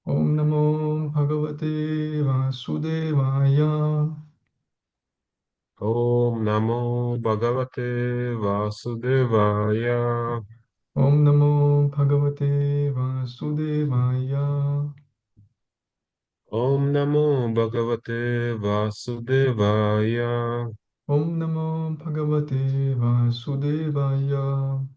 Om Namo Bhagavate Vasudevaya. Om Namo Bhagavate Vasudevaya. Om Namo Bhagavate Vasudevaya. Om Namo Bhagavate Vasudevaya. Om Namo Bhagavate Vasudevaya.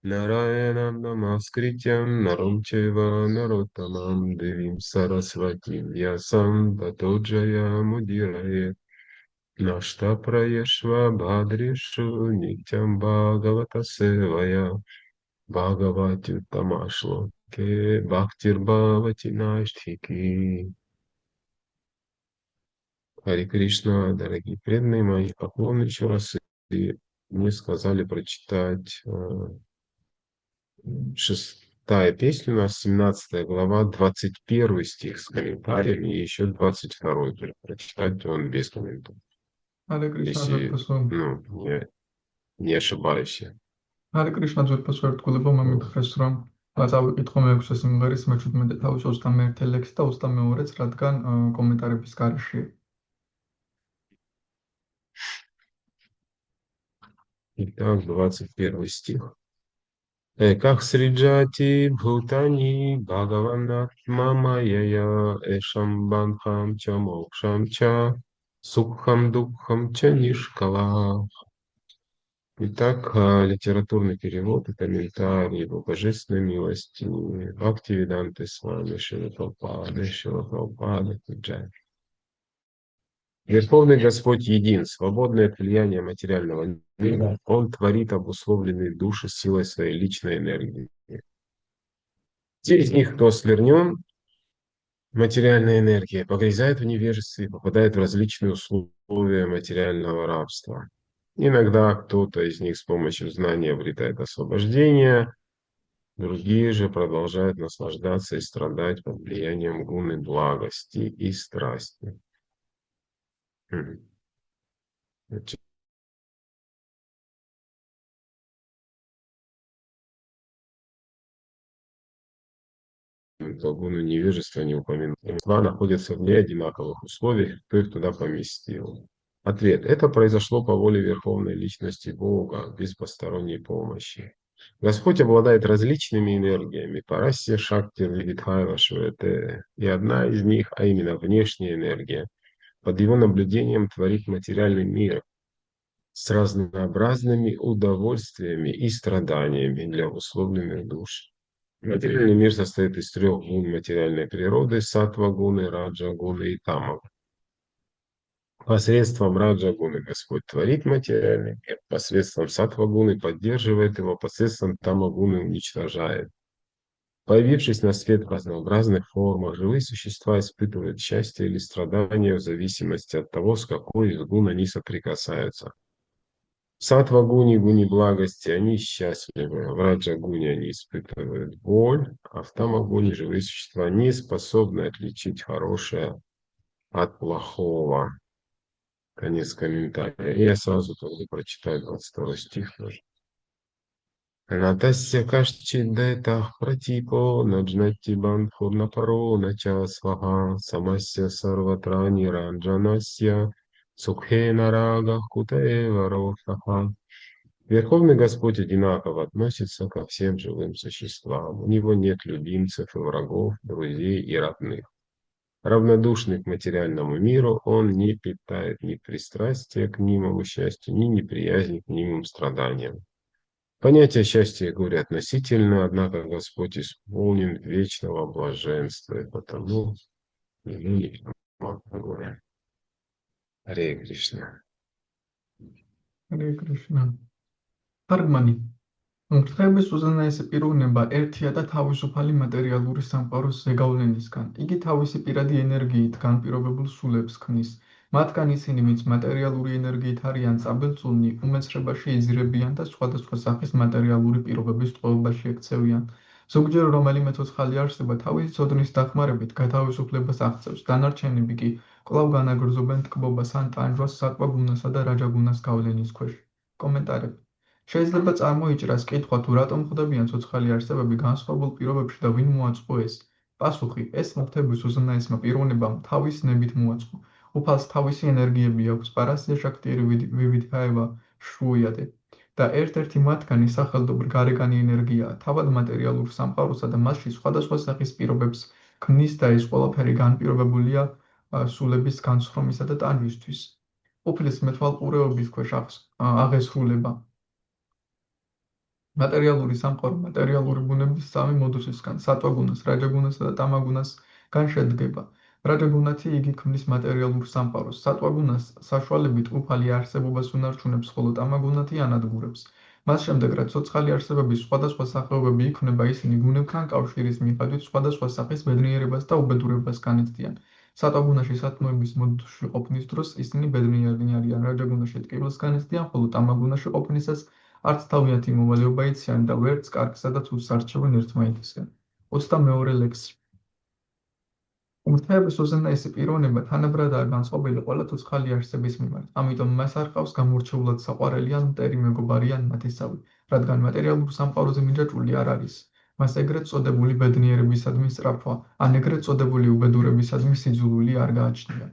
Narayanam Namaskrityam Naram Chaiva Narottamam Devim Saraswati Vyasam Tato Jayamudiraye Nashta Prayeshva Bhadreshu Nityam Bhagavata Sevaya Bhagavati Uttamaśloke Bhaktir Bhavati Наштхики. Харе Кришна, дорогие преданные мои, поклон еще раз. И мне сказали прочитать шестая песня у нас, 17 глава, 21 стих с комментариями, и еще 22 прочитать он без комментариев. Hare Krishna Если, Dzotpaso. не ошибаюсь я. Hare Krishna Dzotpaso ერთგულება მე Вот. მითხრეს რომ წავიკითხო მე-6 სიმღერის მე-17 თავის 21 ლექსი და 22-იც, რადგან კომენტარების გარშეა. Итак, 21 стих. Как сриджати бхутани бхагаванат мамаяя эшам банхам ча мокшам ча сукхам дукхам ча нишкала. Итак, литературный перевод и комментарий его божественной милости Бхактивиданты Свами Шрила Прабхупады Пуджай. Верховный Господь един, свободный от влияния материального мира. Он творит обусловленные души силой своей личной энергии. Те из них, кто ослернен материальной энергией, погрязает в невежестве и попадает в различные условия материального рабства. Иногда кто-то из них с помощью знания обретает освобождение, другие же продолжают наслаждаться и страдать под влиянием гуны благости и страсти. Значит, гуну невежества не упомянул. Два находятся в неодинаковых условиях, кто их туда поместил. Ответ. Это произошло по воле Верховной Личности Бога, без посторонней помощи. Господь обладает различными энергиями, парасья, шакти, видхайва, швете, и одна из них, а именно внешняя энергия, под его наблюдением творит материальный мир с разнообразными удовольствиями и страданиями для условленных душ. Материальный мир состоит из трех гун материальной природы – саттва-гуны, раджа-гуны и тама. Посредством раджа-гуны Господь творит материальный мир, посредством саттва-гуны поддерживает его, посредством тама-гуны уничтожает. Появившись на свет в разнообразных формах, живые существа испытывают счастье или страдания в зависимости от того, с какой из гун они соприкасаются. В саттва-гуне, гуне благости, они счастливы, в раджа-гуне они испытывают боль, а в тама-гуне живые существа не способны отличить хорошее от плохого. Конец комментария. И я сразу тогда прочитаю 22 стих тоже. Анатасья кашчиддайтах пратипо наджнати бандхурнапаро нача сваха самасья сарватрани ранджанасья сукхе нарага кутаева рохаха. Верховный Господь одинаково относится ко всем живым существам. У него нет любимцев и врагов, друзей и родных. Равнодушный к материальному миру, он не питает ни пристрастия к мнимому счастью, ни неприязни к мнимым страданиям. Понятие счастья и горя относительно, однако Господь исполнен вечного блаженства, и потому ему не горе. Харе Кришна. Hare Krishna. თარგმანი. მრთების უზენაესი პიროვნება ერთია და თავისუფალი მატერიალური სამყაროს ზეგავლენისგან. იგი თავისი პირადი ენერგიით განპირობებულ სულებს ქმნის. მათგან ისინი, ვინც მატერიალური ენერგიით არიან წაბილწულნი, უმეცხრებაში იზრებიან და სხვადასხვა სახის მატერიალური პირობების ტყვეობაში ექცევიან. ზოგჯერ რომელიმე ცოცხალი არსება თავისი ცოდნის დახმარებით გათავისუფლებას აღწევს, დანარჩენები კი კვლავ განაგრძობენ ტკბობას ან ტანჯვას სატვა გუნასა და რაჯა გუნას გავლენის ქვეშ. კომენტარები. შეიძლება წარმოიჭრას კითხვა, თუ რატომ ხვდებიან ცოცხალი არსებები განსხვავებულ პირობებში და ვინ მოაწყო ეს. პასუხი: ეს მოხდების უზენაესმა პიროვნებამ თავის ნებით მოაწყო. უფალს თავისი ენერგიები აქვს, პარასია შაქტიერი ვივიდჰაევა შრუიადე. და ერთ-ერთი მათგანი სახელდობ გარეგანი ენერგიაა, თავად მატერიალურ სამყაროსა და მასში სხვადასხვა სახის პირობებს ქმნის და ეს ყველაფერი განპირობებულია სულების განსხრომისა და ტანჯვისთვის. ყოფილის მეთვალყურეობის ქვეშ აღესრულება. მატერიალური სამყარო მატერიალური ბუნების სამი მოდუსისგან, სატვაგუნას, რაჯაგუნასა და ტამაგუნასგან შედგება. რაჯაგუნათი იგი ქმნის მატერიალურ სამყაროს, სატვაგუნას საშუალებით უფალი არსებობას უნარჩუნებს, ხოლო ტამაგუნათი ანადგურებს. მას შემდეგ, რაც ცოცხალი არსებების სხვადასხვა სახეობები იქმნება, ისინი გუნებთან კავშირის მიხედვით სხვადასხვა სახის ბედნიერებას და უბედურებას განიცდიან. სატვაგუნაში სათნოების მოდუსში ყოფნის დროს ისინი ბედნიერნი არიან, რაჯაგუნაში ტკივილს განიცდიან, ხოლო ტამაგუნაში ყოფნისას არც თავიანთი მოვალეობა იციან და ვერც კარგსა და ცუდს არჩევენ ერთმანეთისგან. 22 ლექსი. ურთიერთობის უზენაესი პიროვნება თანაბრადაა განწყობილი ყველა ცოცხალი არსების მიმართ, ამიტომ მას არ ჰყავს გამორჩეულად საყვარელი ან მტერი მეგობარი ან ნათესავი, რადგან მატერიალურ სამყაროზე მიჯაჭვული არ არის. მას ეგრეთ წოდებული ბედნიერებისადმი სწრაფვა, ან ეგრეთ წოდებული უბედურებისადმი სიძულვილი არ გააჩნია.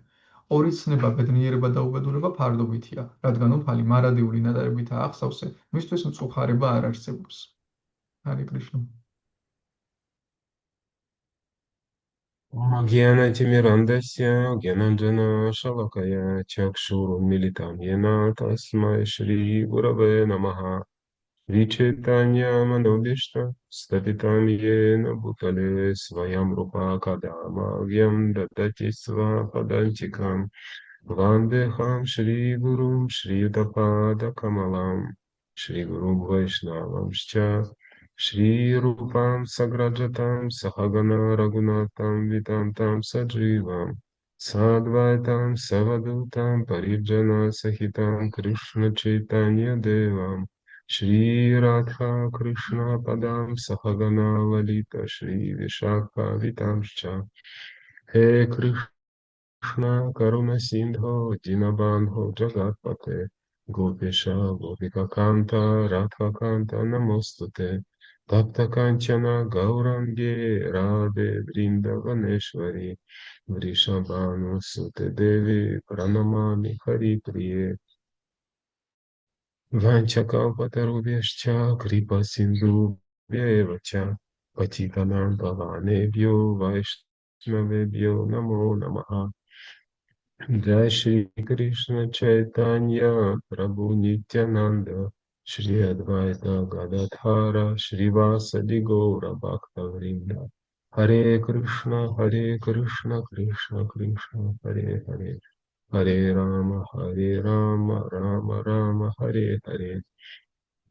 ორი ცნება, ბედნიერება და უბედურება ფარდობითია, რადგან უფალი მარადიული ნატარებითაა აღსავსე, მისთვის მწუხარება არ არსებობს. ჰარე კრიშნა. Gyanatimirandasya Gyananjana Shalakaya Chakshurumilitam Yena Tasmai Shri Gurave Namaha Vichetanya Manobishta Statitam Yena Bhutale Svayam Rupa Kadama Gyam Dadati Sva Padantikam Vandeham Shri Gurum Shri Udapada Kamalam Shri Gurum Vaishnavam Shri Rupam Sagrajatam Sahagana Raghunatam Vitantam Sajivam Sadvaitam Savadutam Parijana Sahitam Krishna Chaitanya Devam Shri Radha Krishna Padam Sahagana Lalita Shri Vishakha Vitamscha He Krishna Karuna Sindho Dinabandho Jagatpate Gopesha Gopika Kanta Radha Kanta Namostute Tapta Kanchana Gaurangi Radhe Vrindavaneshwari Vrishabhanu Sute Devi Pranamami Hari Priye Vanchakalpatarubhyascha Kripa Sindhu Vyevacha Patitanam Pavanebhyo Vaishnavebhyo Namo Namaha Jai Shri Krishna Chaitanya Prabhu Nityananda Shri Advaita Gadadhara Shri Vasadi Gaura Bhakta Vrinda Hare Krishna Krishna Krishna Hare Hare Hare Rama Rama Rama Hare Hare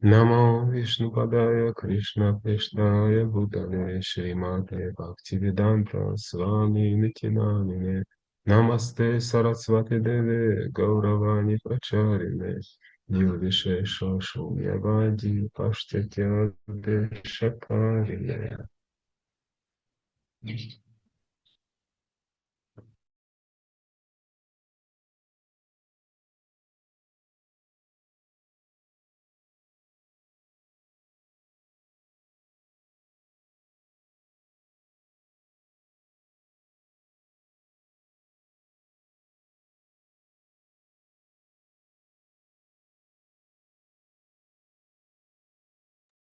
Namo Vishnupadaya Krishna Krishnaya Bhutale Srimate Bhaktivedanta Swami Nityanamine Namaste Saraswati Deve Gauravani Pracharine Nirvishesha Shunyavadi Pashtetya Deshakarine.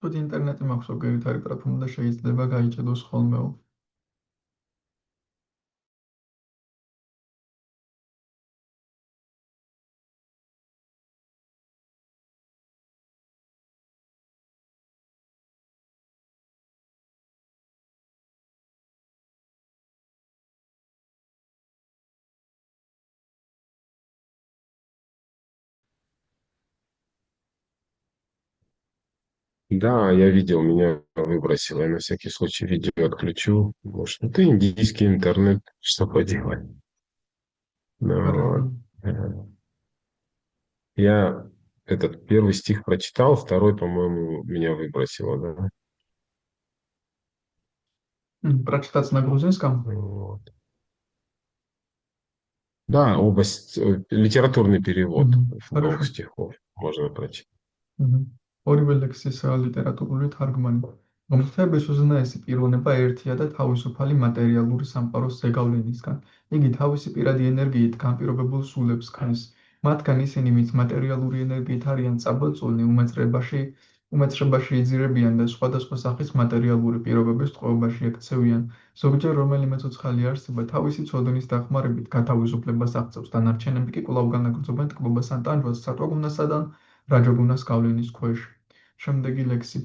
თუ ინტერნეტი მაქვს ზოგიერთი ტრაფიკი და შეიძლება გაიჭედოს ხოლმეო. Да, я видел, меня выбросило. Я на всякий случай видео отключу. Может, это индийский интернет, что поделать. Хорошо. Но я этот первый стих прочитал, второй, по-моему, меня выбросило, да. Прочитать на грузинском? Вот. Да, литературный перевод двух Хорошо. стихов можно прочитать. Мгм. ორივე ლექსის ლიტერატურული თარგმანი. მომხდების უზენაესი პიროვნება ერთია და თავისუფალი მატერიალური სამყაროს ზეგავლენისგან. იგი თავისი პირადი ენერგიით განპირობებულ სულებს ქმნის. მათგან ისინი, ვინც მატერიალური ენერგიით არიან წაბოლწულნი, უმეცრებაში იძირებიან და სხვადასხვა სახის მატერიალური პირობების ტყვეობაში ექცევიან. ზოგჯერ რომელიმე ცოცხალი არსება თავისი ცოდნის დახმარებით გათავისუფლებას აღწევს, დანარჩენები კი კვლავ განაგრძობენ ტკბობას ან ტანჯვას სათვალგუნასა და რაჯოგუნას გავლენის ქვეშ. შემდეგი ლექსი.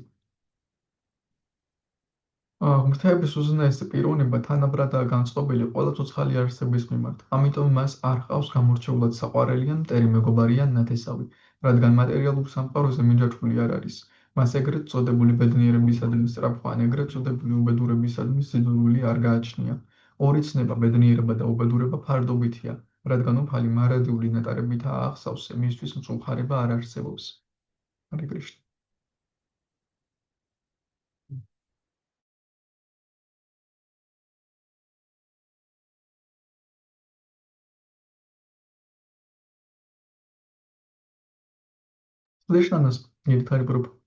ღმრთების უზენაესი პიროვნება თანაბრადაა განწყობილი ყველა ცოცხალი არსების მიმართ. ამიტომ მას არ ჰყავს გამორჩეულად საყვარელი ან მტერი მეგობარი ან ნათესავი, რადგან მატერიალურ სამყაროზე მიჯაჭვული არ არის. მას ეგრეთ წოდებული ბედნიერებისადმი სწრაფვა ან ეგრეთ წოდებული უბედურებისადმი სიძულვილი არ გააჩნია. ორი ცნება, ბედნიერება და უბედურება ფარდობითია, რადგან უფალი მარადიული ნეტარებითაა აღსავსე, მისთვის მწუხარება არ არსებობს. ჰარე კრიშნა. Слышно нас, Гильдхари Групп?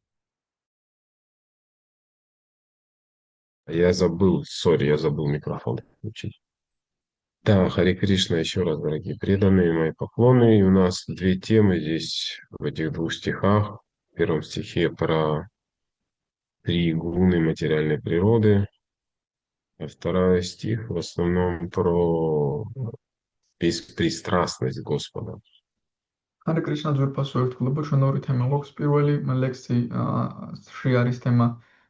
Я забыл микрофон включить. Да, Харе Кришна, еще раз, дорогие преданные, мои поклоны. И у нас две темы здесь, в этих двух стихах. В первом стихе про три гуны материальной природы, а второй стих в основном про беспристрастность Господа. Hare Krishna ძვირფასო ერთგულება ჩვენ ორი თემა გვაქვს. პირველი ლექსში არის თემა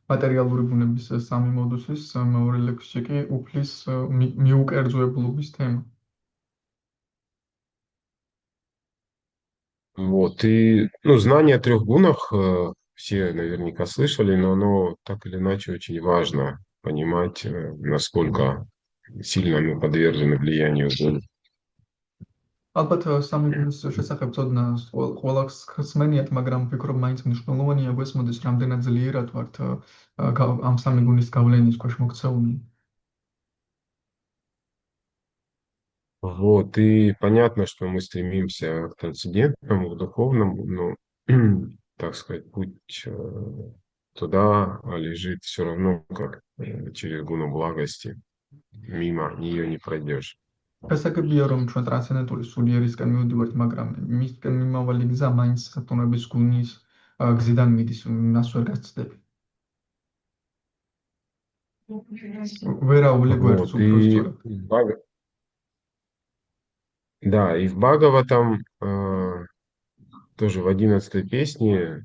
მატერიალური ბუნების სამი მოდუსის, მეორე ლექსში კი უფლის მიუკერძოებლობის თემა. Вот, и, ну, знание о трех гунах все наверняка слышали, но оно так или иначе очень важно понимать, насколько сильно мы подвержены влиянию гун. ალბათ სამი გუნის შესახებ ცოდნა ყველას ხსმენიათ, მაგრამ ვფიქრობ მაინც მნიშვნელოვანია გვესმოდეს რამდენად ძლიერად ვართ ამ სამი გუნის გავლენის ქვეშ მოქცეულნი. Вот, и понятно, что мы стремимся к трансцендентному, к духовному, но, так сказать, путь туда лежит все равно, как через гуну благости. Мимо нее не пройдешь. გასაგებია რომ ჩვენ ტრანსცენდენტული სულიერისკენ მივდივართ, მაგრამ მისკენ მიმავალი გზა მაინც სათნოების გუნის გზიდან მიდის, მას ვერ გასცდები. ვერაული გვერდს Вот, უფრო и სწორად. да, и в Бхагаватам тоже в 11-й песне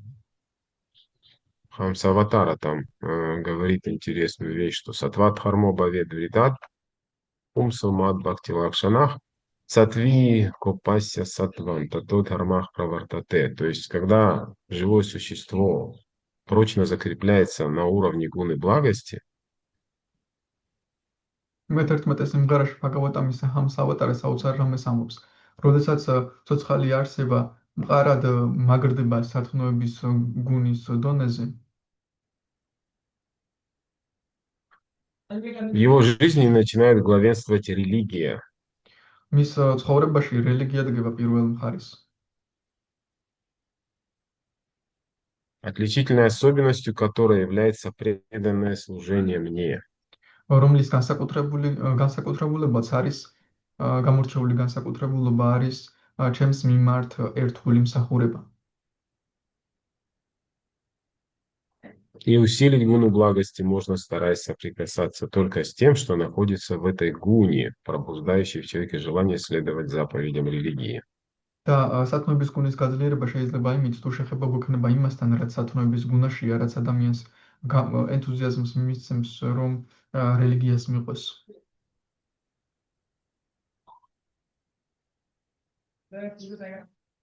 Хамсаватара там говорит интересную вещь, что Сатват Хармо Бавед Вридат Умсумат Бхакти Лакшанах Сатви Копася Сатван Татот Хармах Правартате. То есть, когда живое существо прочно закрепляется на уровне гуны благости, მე-11 სიმღერაში ბჰაგავატამის ჰამსავატარა საოცარ რამეს ამბობს. როდესაც ცოცხალი არსება მყარად მაგრდება სათნოების გუნის დონეზე, в его жизни начинает главенствовать религия. მის ცხოვრებაში რელიგია დგება პირველ მხარეს. Отличительной особенностью которой является преданное служение мне. რომლის განსაკუთრებულებაც არის გამორჩეული განსაკუთრებულობა არის ჩემს მიმართ ერთგული მსახურება. И усилить гуну благости можно, стараясь соприкасаться только с тем, что находится в этой гуне, пробуждающей в человеке желание следовать заповедям религии. და სათნოების გუნის გაძლიერება შეიძლება იმით, თუ შეხება გვექნება იმასთან, რაც სათნოების გუნაშია, რაც ადამიანს ენთუზიაზმს მისცემს, რომ რელიგიას მიყვეს.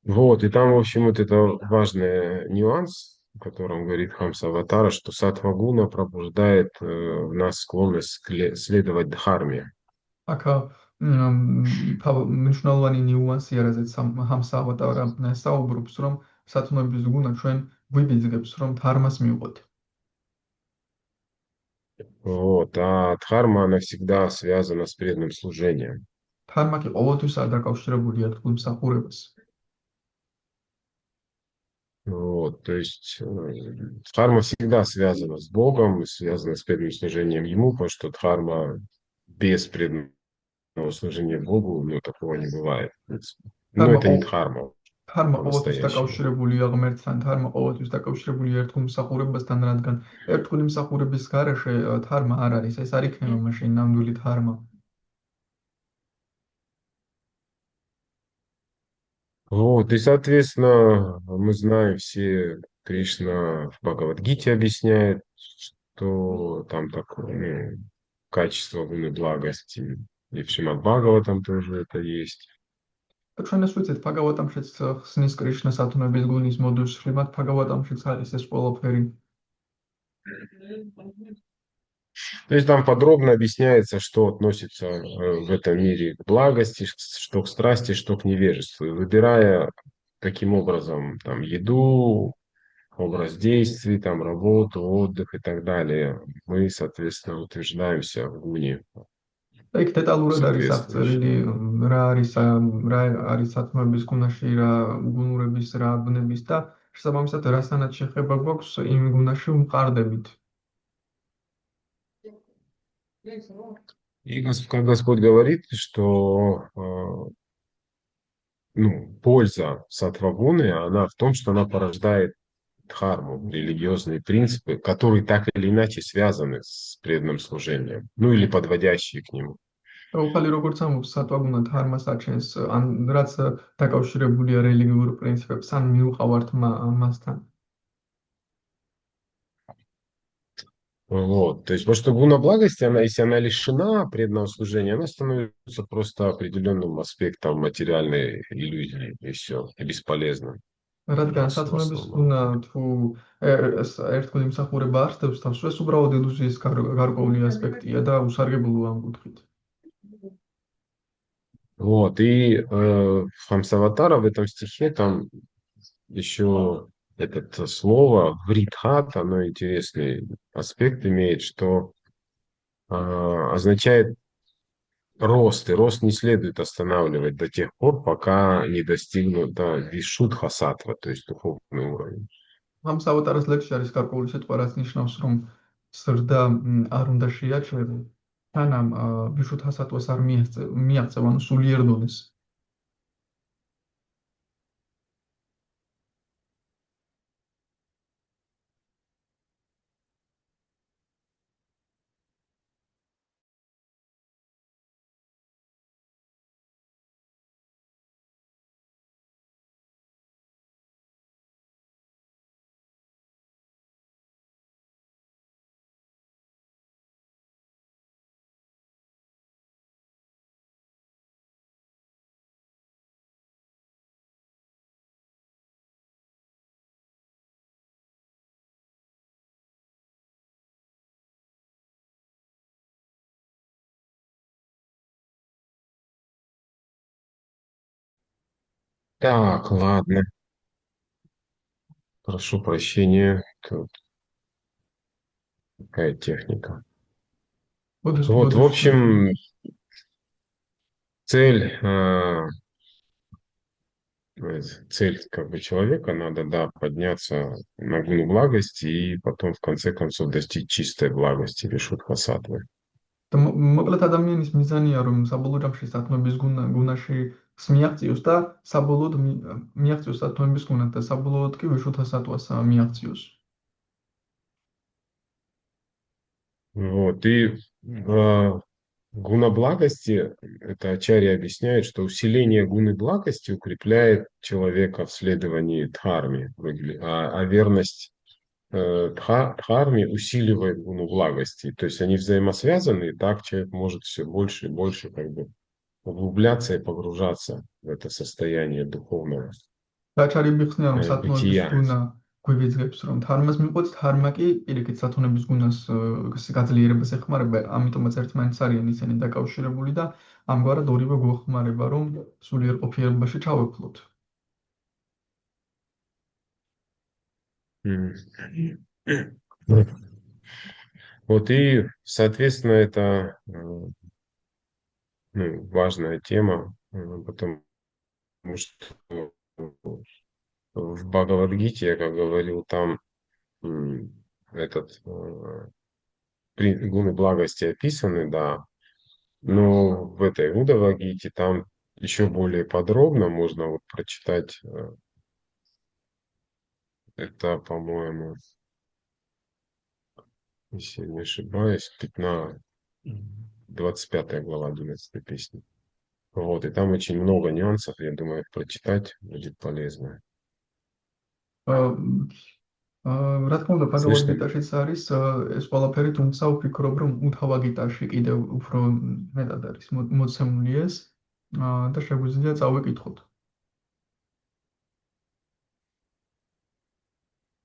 Вот, и там, в общем, вот это важный нюанс, о котором говорит Хамсаватара, что сатвагуна пробуждает в нас склонность следовать дхарме. აქ მნიშვნელოვანი ნიუანსია, რაზეც ჰამსავატარა საუბრობს, რომ სათნოების გუნა ჩვენ გვიბიძგებს, რომ ධარმას მივყვეთ. Вот, а дхарма, она всегда связана с преданным служением. ධარმა კი ყოველთვისაა დაკავშირებული ერთგულ მსახურებას. Вот, то есть дхарма всегда связана с Богом, связана с преданным служением Ему, потому что дхарма без преданного служения Богу, ну, такого не бывает, в принципе. Но თარმა это не дхарма თარმა ყოველთვის по-настоящему. დაკავშირებულია ღმერთთან, თარმა ყოველთვის დაკავშირებულია ერთგულმსახურებასთან, რადგან ერთგულმსახურების გარეშე თარმა არ არის, ეს არ იქნება მაშინ ნამდვილი თარმა. Вот, и, соответственно, мы знаем все, Кришна в Бхагавадгите объясняет, что там такое, ну, качество гуны благости, и в Шримад Бхагаватам тоже это есть. ჩვენას ვიცით ბhagavatam-შიც ხსნის კრიშნას ათონების გუნის მოდულს, შრიმად ბhagavatam-შიც არის ეს ყველაფერი. То есть там подробно объясняется, что относится в этом мире к благости, что к страсти, что к невежеству. И выбирая таким образом там еду, образ действий, там работу, отдых и так далее, мы, соответственно, утверждаемся в гуне და იქ დეტალურად არის აღწერილი соответствующей. რა არის სათნოების გუნაში, რა გუნურების, რა ბნების და შესაბამისად რასთანაც შეხება გვაქვს იმ გუნაში ვმყარდებით. И как Господь говорит, что ну, польза сатвагуны, она в том, что она порождает дхарму, религиозные принципы, которые так или иначе связаны с преданным служением, ну или подводящие к нему. და უხალი როგორც ამბობს სატვაგუნა თარმას აჩენს, ან რაც დაკავშირებულია რელიგიურ პრინციპებს, ან მიუყავართ მასთან. Вот. То есть, потому что гуна благости, она, если она лишена преданного служения, она становится просто определенным аспектом материальной иллюзии, и все, и бесполезна რადგან в სათნოების основном. გუნა თუ ერთგული მსახურება არსებობს თავს, ეს უბრალოდ ილუზიის გარკვეული ასპექტია და უსარგებლოა ამ კუთხით. Вот. И Хамсаватара в этом стихе там еще это слово вридхат, оно интересный аспект имеет, что означает рост, и рост не следует останавливать до тех пор, пока не достигнут вишудха сатва, то есть духовный уровень. ამ სავატარას ლექსში არის გარკვეული სიტყვა, რაც ნიშნავს, რომ ზრდა არ უნდა შეაჩერო, თანამ ვიშუთასატვას არ მიაღწევ, ანუ სულიერ დონეს. Так, ладно, прошу прощения, тут такая техника. Вот, в ბოდიშ общем, цель, цель как бы человека, надо, да, подняться на гуну благости и потом, в конце концов, достичь чистой благости, вишудха сатвы. და მოკლედ ადამიანის მიზანია, რომ საბოლოო ჯამში სათნოების გუნაში მიაღწიოს და საბოლოოდ მიაღწიოს სათნოების გუნად და საბოლოოდ კი ვიშუთასატვას მიაღწიოს. Вот, и гуна благости, это Ачарья объясняет, что усиление гуны благости укрепляет человека в следовании дхарме, а верность дхарме усиливает гуну благости. То есть они взаимосвязаны, и так человек может все больше и больше как бы углубляться и погружаться в это состояние духовного და ჩარიბი ხსნია, რომ სათნოების бытия. გუნა გვივიძგებს, რომ თარმას მიყვეთ, თარმა კი პირიქით სათნოების გუნას გაძლიერებას ეხმარება, ამიტომაც ერთმანეთს არიან ისინი დაკავშირებული და ამგვარად ორივე გვეხმარება, რომ სულიერ ყოფიერებაში ჩავეფლოთ. М. Вот и, соответственно, это ну, важная тема, потому что в Бхагавад-гите, я как говорил, там этот гуны благости описаны, да, но в этой Удава-гите там еще более подробно можно вот прочитать. Это, по-моему, если не ошибаюсь, 25 глава 11 песни. Вот, и там очень много нюансов, я думаю, прочитать будет полезно. რა თქმა უნდა, ბაგავად Слышно? გიტაშიც არის ეს ყველაფერი, თუმცა ვფიქრობ, რომ უთავა გიტარში კიდევ უფრო მეტად არის მოცემული ეს და შეგვიძლია წავიკითხოთ.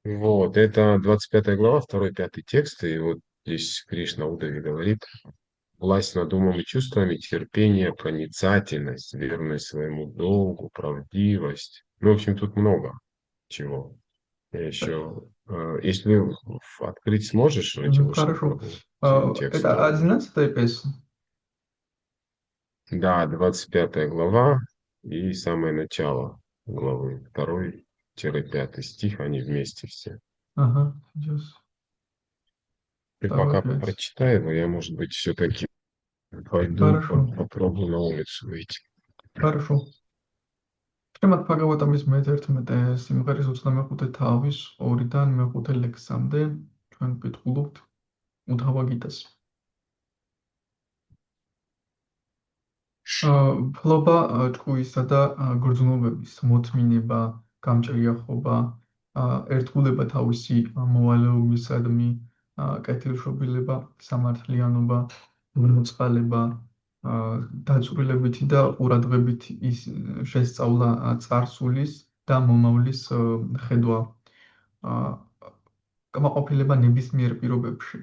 Вот, это 25 глава, 2-5 текст, и вот здесь Кришна Удаве говорит: власть над умом и чувствами, терпение, проницательность, верность своему долгу, правдивость. Ну, в общем, тут много чего. Я еще, если открыть сможешь начало Хорошо. главу, текст Это второй. 11-я песня? Да, 25 глава и самое начало главы, 2-5 стих, они вместе все. Ага, сейчас. Ты Второй, пока 5. прочитай его, я, может быть, все-таки пойду Хорошо. попробую на улицу выйти. Хорошо. შემად ფაგავატამის მე-11 სიმღერის 25 თავის 2-დან მე-5 ლექსამდე ჩვენ ვკითხულობთ უთავა გიტას. ფლობა ჭკუისა და გრძნობების მოთმინება, გამჭრიახობა, ერთგულება თავისი მოვალეობისადმი, კეთილშობილება, სამართლიანობა, მოწყალება, დაწვრილებითი და ყურადღებითი ის შესწავლა წარსულის და მომავლის ხედვა, კმაყოფილება ნებისმიერ პირობებში,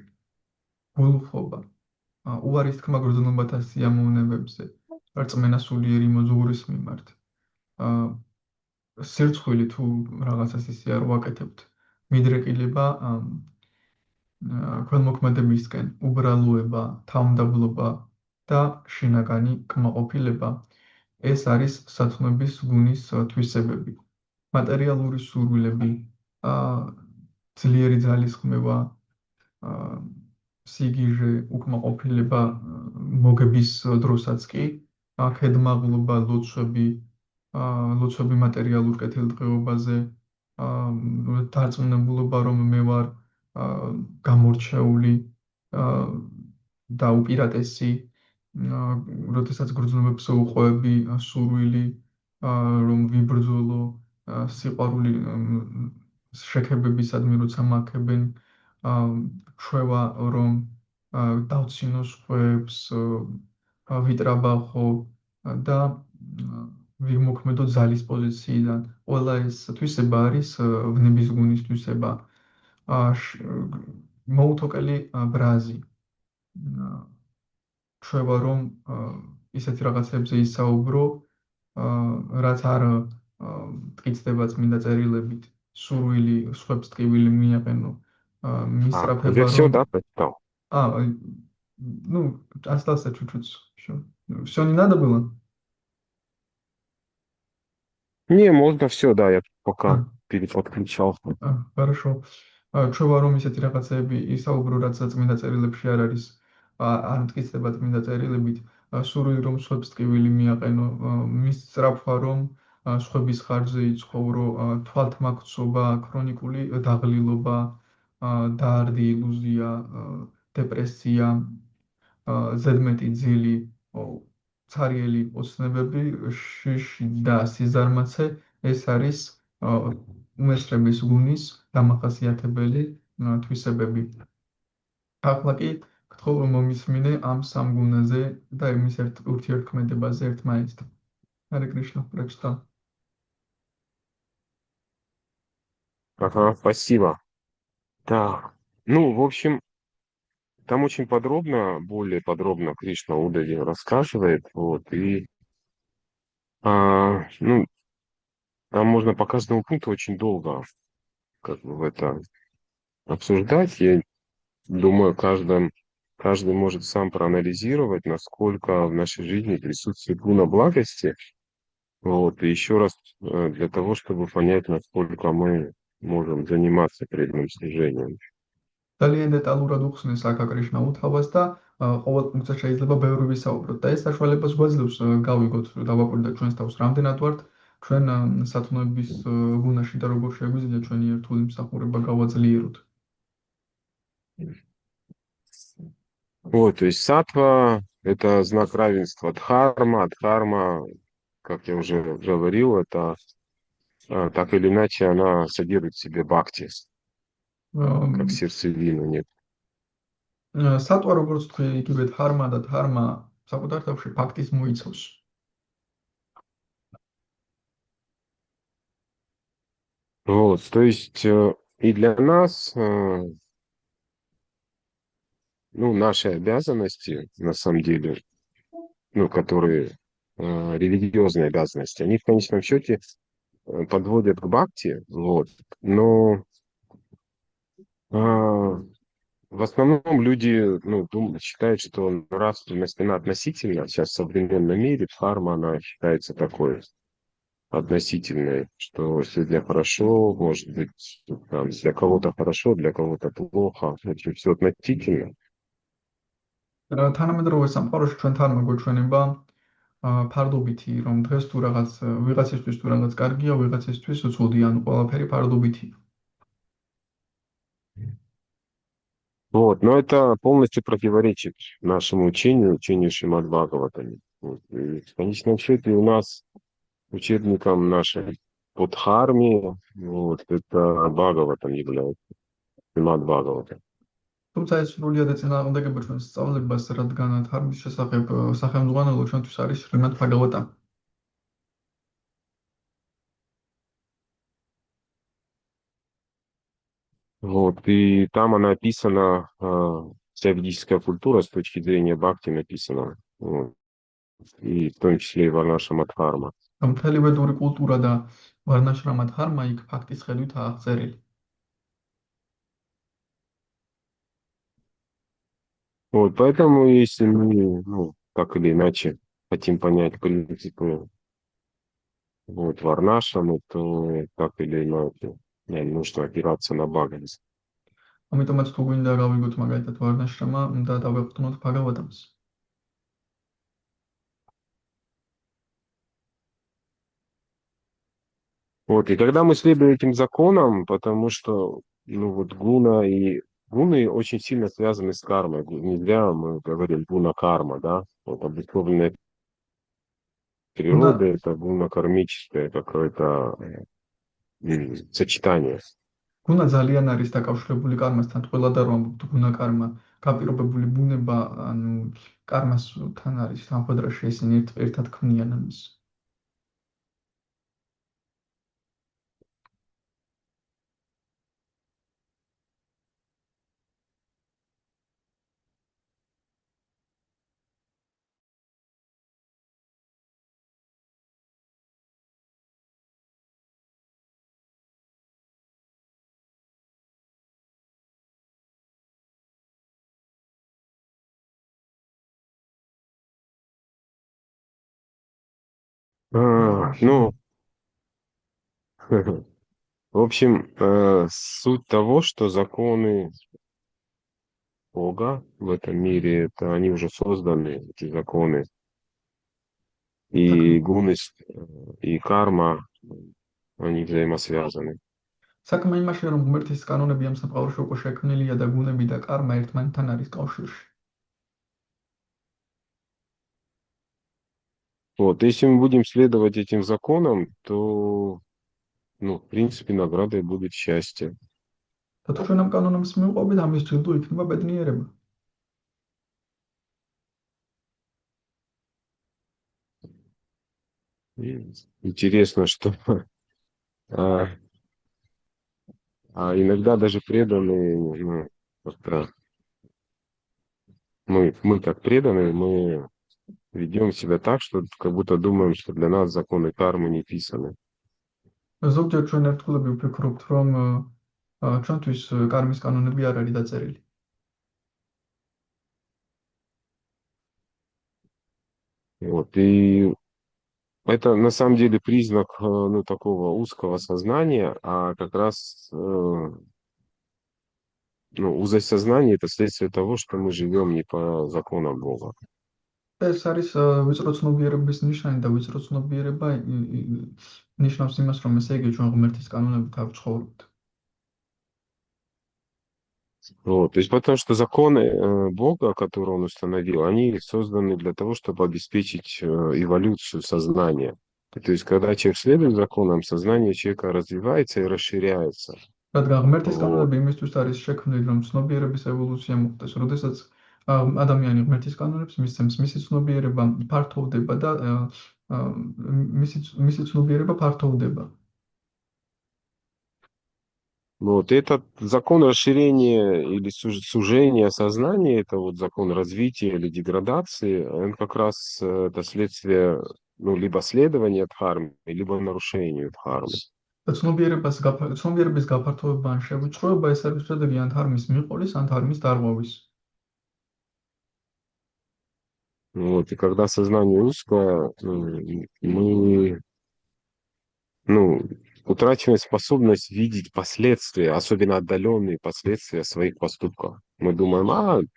გულხობა, უარის თქმა გრძნობათა სიამოვნებებზე, რწმენა სულიერი მოძღვრის მიმართ. სირცხვილი თუ რაღაცას ისე არ ვაკეთებთ, მიდრეკილება ქველმოქმედებისკენ, უბრალოება, თავმდაბლობა და შინაგანი კმაყოფილება ეს არის სათნოების გუნის თვისებები. მატერიალური სურვილები, ძლიერი ძალისხმევა, სიგიჟე, უკმაყოფილება მოგების დროსაც კი, ქედმაღლობა, ლოცვები მატერიალურ კეთილდღეობაზე, დარწმუნებულობა, რომ მე ვარ გამორჩეული და უპირატესი, როდესაც გრძნობებს უყვები, სურვილი, რომ ვიბრძოლო, სიყვარული შექებებისადმი, როცა მაქებენ, ჩვევა, რომ დავცინო სხვებს, ვიტრაბახო და ვიმოქმედო ძალის პოზიციიდან. ყველა ეს თვისება არის ვნების გუნის თვისება. მოუთოკელი ბრაზი. ჩვევა, რომ ისეთი რაღაცებზე ისაუბრო, რაც არ მტკიცდება წმინდა წერილებით, სურვილი სხვებს ტკივილი მიაყენო, Уже მისწრაფება, все, რომ да, прочитал? ну, остался чуть-чуть еще. Все не надо было? Не, можно все, да, я пока А, переподключал. хорошо. ჩვევა, რომ ისეთი რაღაცები ისაუბრო, რაც წმინდა წერილებში არ არის, არ მტკიცდება წმინდა წერილებით, სურვილი, რომ სხვებს ტკივილი მიაყენო, მისწრაფვა, რომ სხვების ხარჯზე იცხოვრო, თვალთმაქცობა, ქრონიკული დაღლილობა, დაარდი ილუზია, დეპრესია, ზედმეტი ძილი, ცარიელი ოცნებები, შიში და სიზარმაცე, ეს არის უმესრების გუნის დამახასიათებელი თვისებები. ახლა კი გთხოვ, რომ მომისმინე ამ სამ გუნაზე და იმის ურთიერთქმედებაზე ერთმანეთთან. ჰარე კრიშნა, პროჩიტა. Ага, спасибо. Да, ну, в общем, там очень подробно, более подробно Кришна Удаве рассказывает, вот, и, ну, там можно по каждому пункту очень долго, как бы, это обсуждать. Я думаю, каждый может сам проанализировать, насколько в нашей жизни присутствует гуна благости. Вот, и еще раз, для того, чтобы понять, насколько мы можем заниматься преданным служением. ძალიან დეტალურად უხსნეს აქა კრიშნა უთავას და ყოველ პუნქტზე შეიძლება ბევრი ვისაუბროთ და ეს საშუალებას გვაძლევს გავიგოთ, დავაკვირდეთ ჩვენს თავს, რამდენად ვართ ჩვენ სათნოების გუნაში და როგორ შეგვიძლია ჩვენი ერთული მსახურება გავაძლიეროთ. Вот, то есть сатва– это знак равенства дхарма, а дхарма, как я уже говорил, это так или иначе она содержит в себе бхакти, как сердцевину. Нет. სატყვა როგორც თქვი, იგივე დჰარმა და დჰარმა საკუთარ თავში ფაქტის მოიცავს. Вот, то есть и для нас, ну, наши обязанности, на самом деле, ну, которые религиозные обязанности, они в конечном счете подводят к бхакти, вот, но в основном люди, ну, считают, что нравственность, она относительно, сейчас в современном мире дхарма, она считается такой относительной, что сегодня хорошо, может быть, там, для кого-то хорошо, для кого-то плохо, это все относительно. თანამედროვე სამყაროში ჩვენთან მოგვეჩვენება ფარდობითი, რომ დღეს თუ რაღაც ვიღაცისთვის თუ რაღაც კარგია, ვიღაცისთვის უცოდი, ანუ ყველაფერი ფარდობითია. Вот, но это полностью противоречит нашему учению, учению Шримад Бхагаватами. Вот. И в конечном счете у нас учебником нашей по Дхарме, вот, это Бхагаватам является, Шримад Бхагаватам. თუმცა ეს სრულიად ეწინააღმდეგება ჩვენს სწავლებას, რადგან დჰარმის შესახებ სახელმძღვანელო ჩვენთვის არის შრიმად ბჰაგავატამი. Вот, и там она описана, вся ведическая культура с точки зрения бхакти написана, вот, и в том числе и Варнашама Дхарма. მთელი ვედური კულტურა და ვარნაშრამა დჰარმა იქ ფაქტის ხედვით აღწერილი. Вот, поэтому, если мы, ну, так или иначе хотим понять принципы вот, Варнашамы, то так или иначе нужно опираться на Бхагавис. ამიტომაც თუ გვინდა გავიგოთ მაგალითად ვარნაშრამა, უნდა დავეყრდნოთ ბჰაგავატამს. Вот, и когда мы следуем этим законам, потому что, ну, вот гуны очень сильно связаны с кармой. Не зря мы говорим гуна-карма, да? Вот обусловленная უნდა природа, это гуна-кармическое какое-то сочетание. გუნა ძალიან არის დაკავშირებული კარმასთან, ყველა და რომ ამბობთ გუნა კარმა, გაპირობებული ბუნება, ანუ კარმასთან არის სამხედროში ისინი ერთად ქმნიან ამას. Ну, в общем, суть того, что законы Бога в этом мире, это они уже созданы, эти законы. И гуны и карма, они взаимосвязаны. საქმე იმაშია, რომ ღმერთის კანონები ამ სამყაროში უკვე შექმნილია და გუნები და კარმა ერთმანეთთან არის კავშირში. Вот, если мы будем следовать этим законам, то, ну, в принципе, наградой будет счастье. და თუ ჩვენ ამ კანონებს მივყვებით, ამის ჯილდო იქნება ბედნიერება. И интересно, что а, иногда даже преданные, ну, как-то мы как преданные, мы ведем себя так, что как будто думаем, что для нас законы кармы не писаны. ზოგჯერ ჩვენ ერთგულები ვფიქრობთ, რომ ჩვენთვის კარმის კანონები არ არის დაწერილი. Вот, и Это на самом деле признак, ну, такого узкого сознания, а как раз, ну, узость сознания — это следствие того, что мы живем не по законам Бога. ეს არის ვიწრო ცნობიერების ნიშანი და ვიწრო ცნობიერება ნიშნავს იმას, რომ ესე იგი ჩვენ ღმერთის კანონებით არ ვცხოვრობთ. Вот, то есть потому что законы Бога, которые Он установил, они созданы для того, чтобы обеспечить эволюцию сознания. То есть когда человек следует законам, сознание человека развивается и расширяется. რადგან ღმერთის Вот. კანონები იმისთვის არის შექმნილი, რომ ცნობიერების evოლუცია მოხდეს. როდესაც ადამიანი ღმერთის კანონებს მისცემს, მისი ცნობიერება ფართოვდება და მისი ცნობიერება ფართოვდება. Вот этот закон расширения или сужения сознания, это вот закон развития или деградации, он как раз это следствие, ну, либо следования дхармы, либо нарушения дхармы. და ცნობიერების გაფართოვება ან შევიწროება ეს არის შედეგი ან თარმის მიყოლის, ან თარმის დარღვევის. Вот, и когда сознание узкое, мы, ну, утрачиваем способность видеть последствия, особенно отдаленные последствия своих поступков. Мы думаем,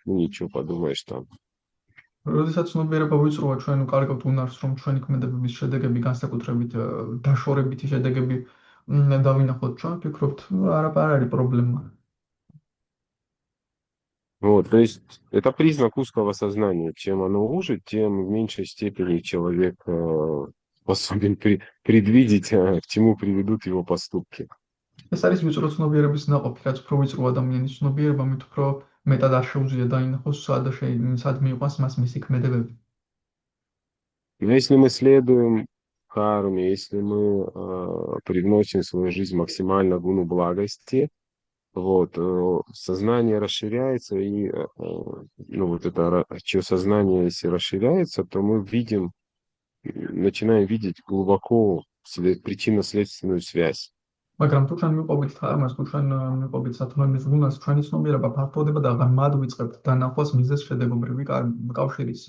ну ничего, подумаешь там. როდესაც ცნობიერება ვიწროა, ჩვენ უკარგავთ უნარს, რომ ჩვენი ქმედებების შედეგები განსაკუთრებით დაშორებითი შედეგები დავინახოთ, ჩვენ ვფიქრობთ, არ არის პრობლემა. Вот, то есть это признак узкого сознания. Чем оно уже, тем в меньшей степени человек способен предвидеть, к чему приведут его поступки. ეს არის ვიწრო ცნობიერების ნაყოფი, რაც უფრო ვიწრო ადამიანის ცნობიერება, მით უფრო მეტად არ შეუძლია დაინახოს, სად მიიყვანს მას მისი ქმედებები. Но если мы следуем карме, если мы привносим в свою жизнь максимально гуну благости, вот, сознание расширяется, и ну, вот это, чье сознание, если расширяется, то мы видим, начинаем видеть глубоко причинно-следственную связь. მაგრამ თუ ჩვენ მივყვებით თარმას, თუ ჩვენ მივყვებით სათნოების გუნას, ჩვენი ცნობიერება ფართოვდება და ღრმად ვიწყებთ დანახვას მიზეზ-შედეგობრივი კავშირის.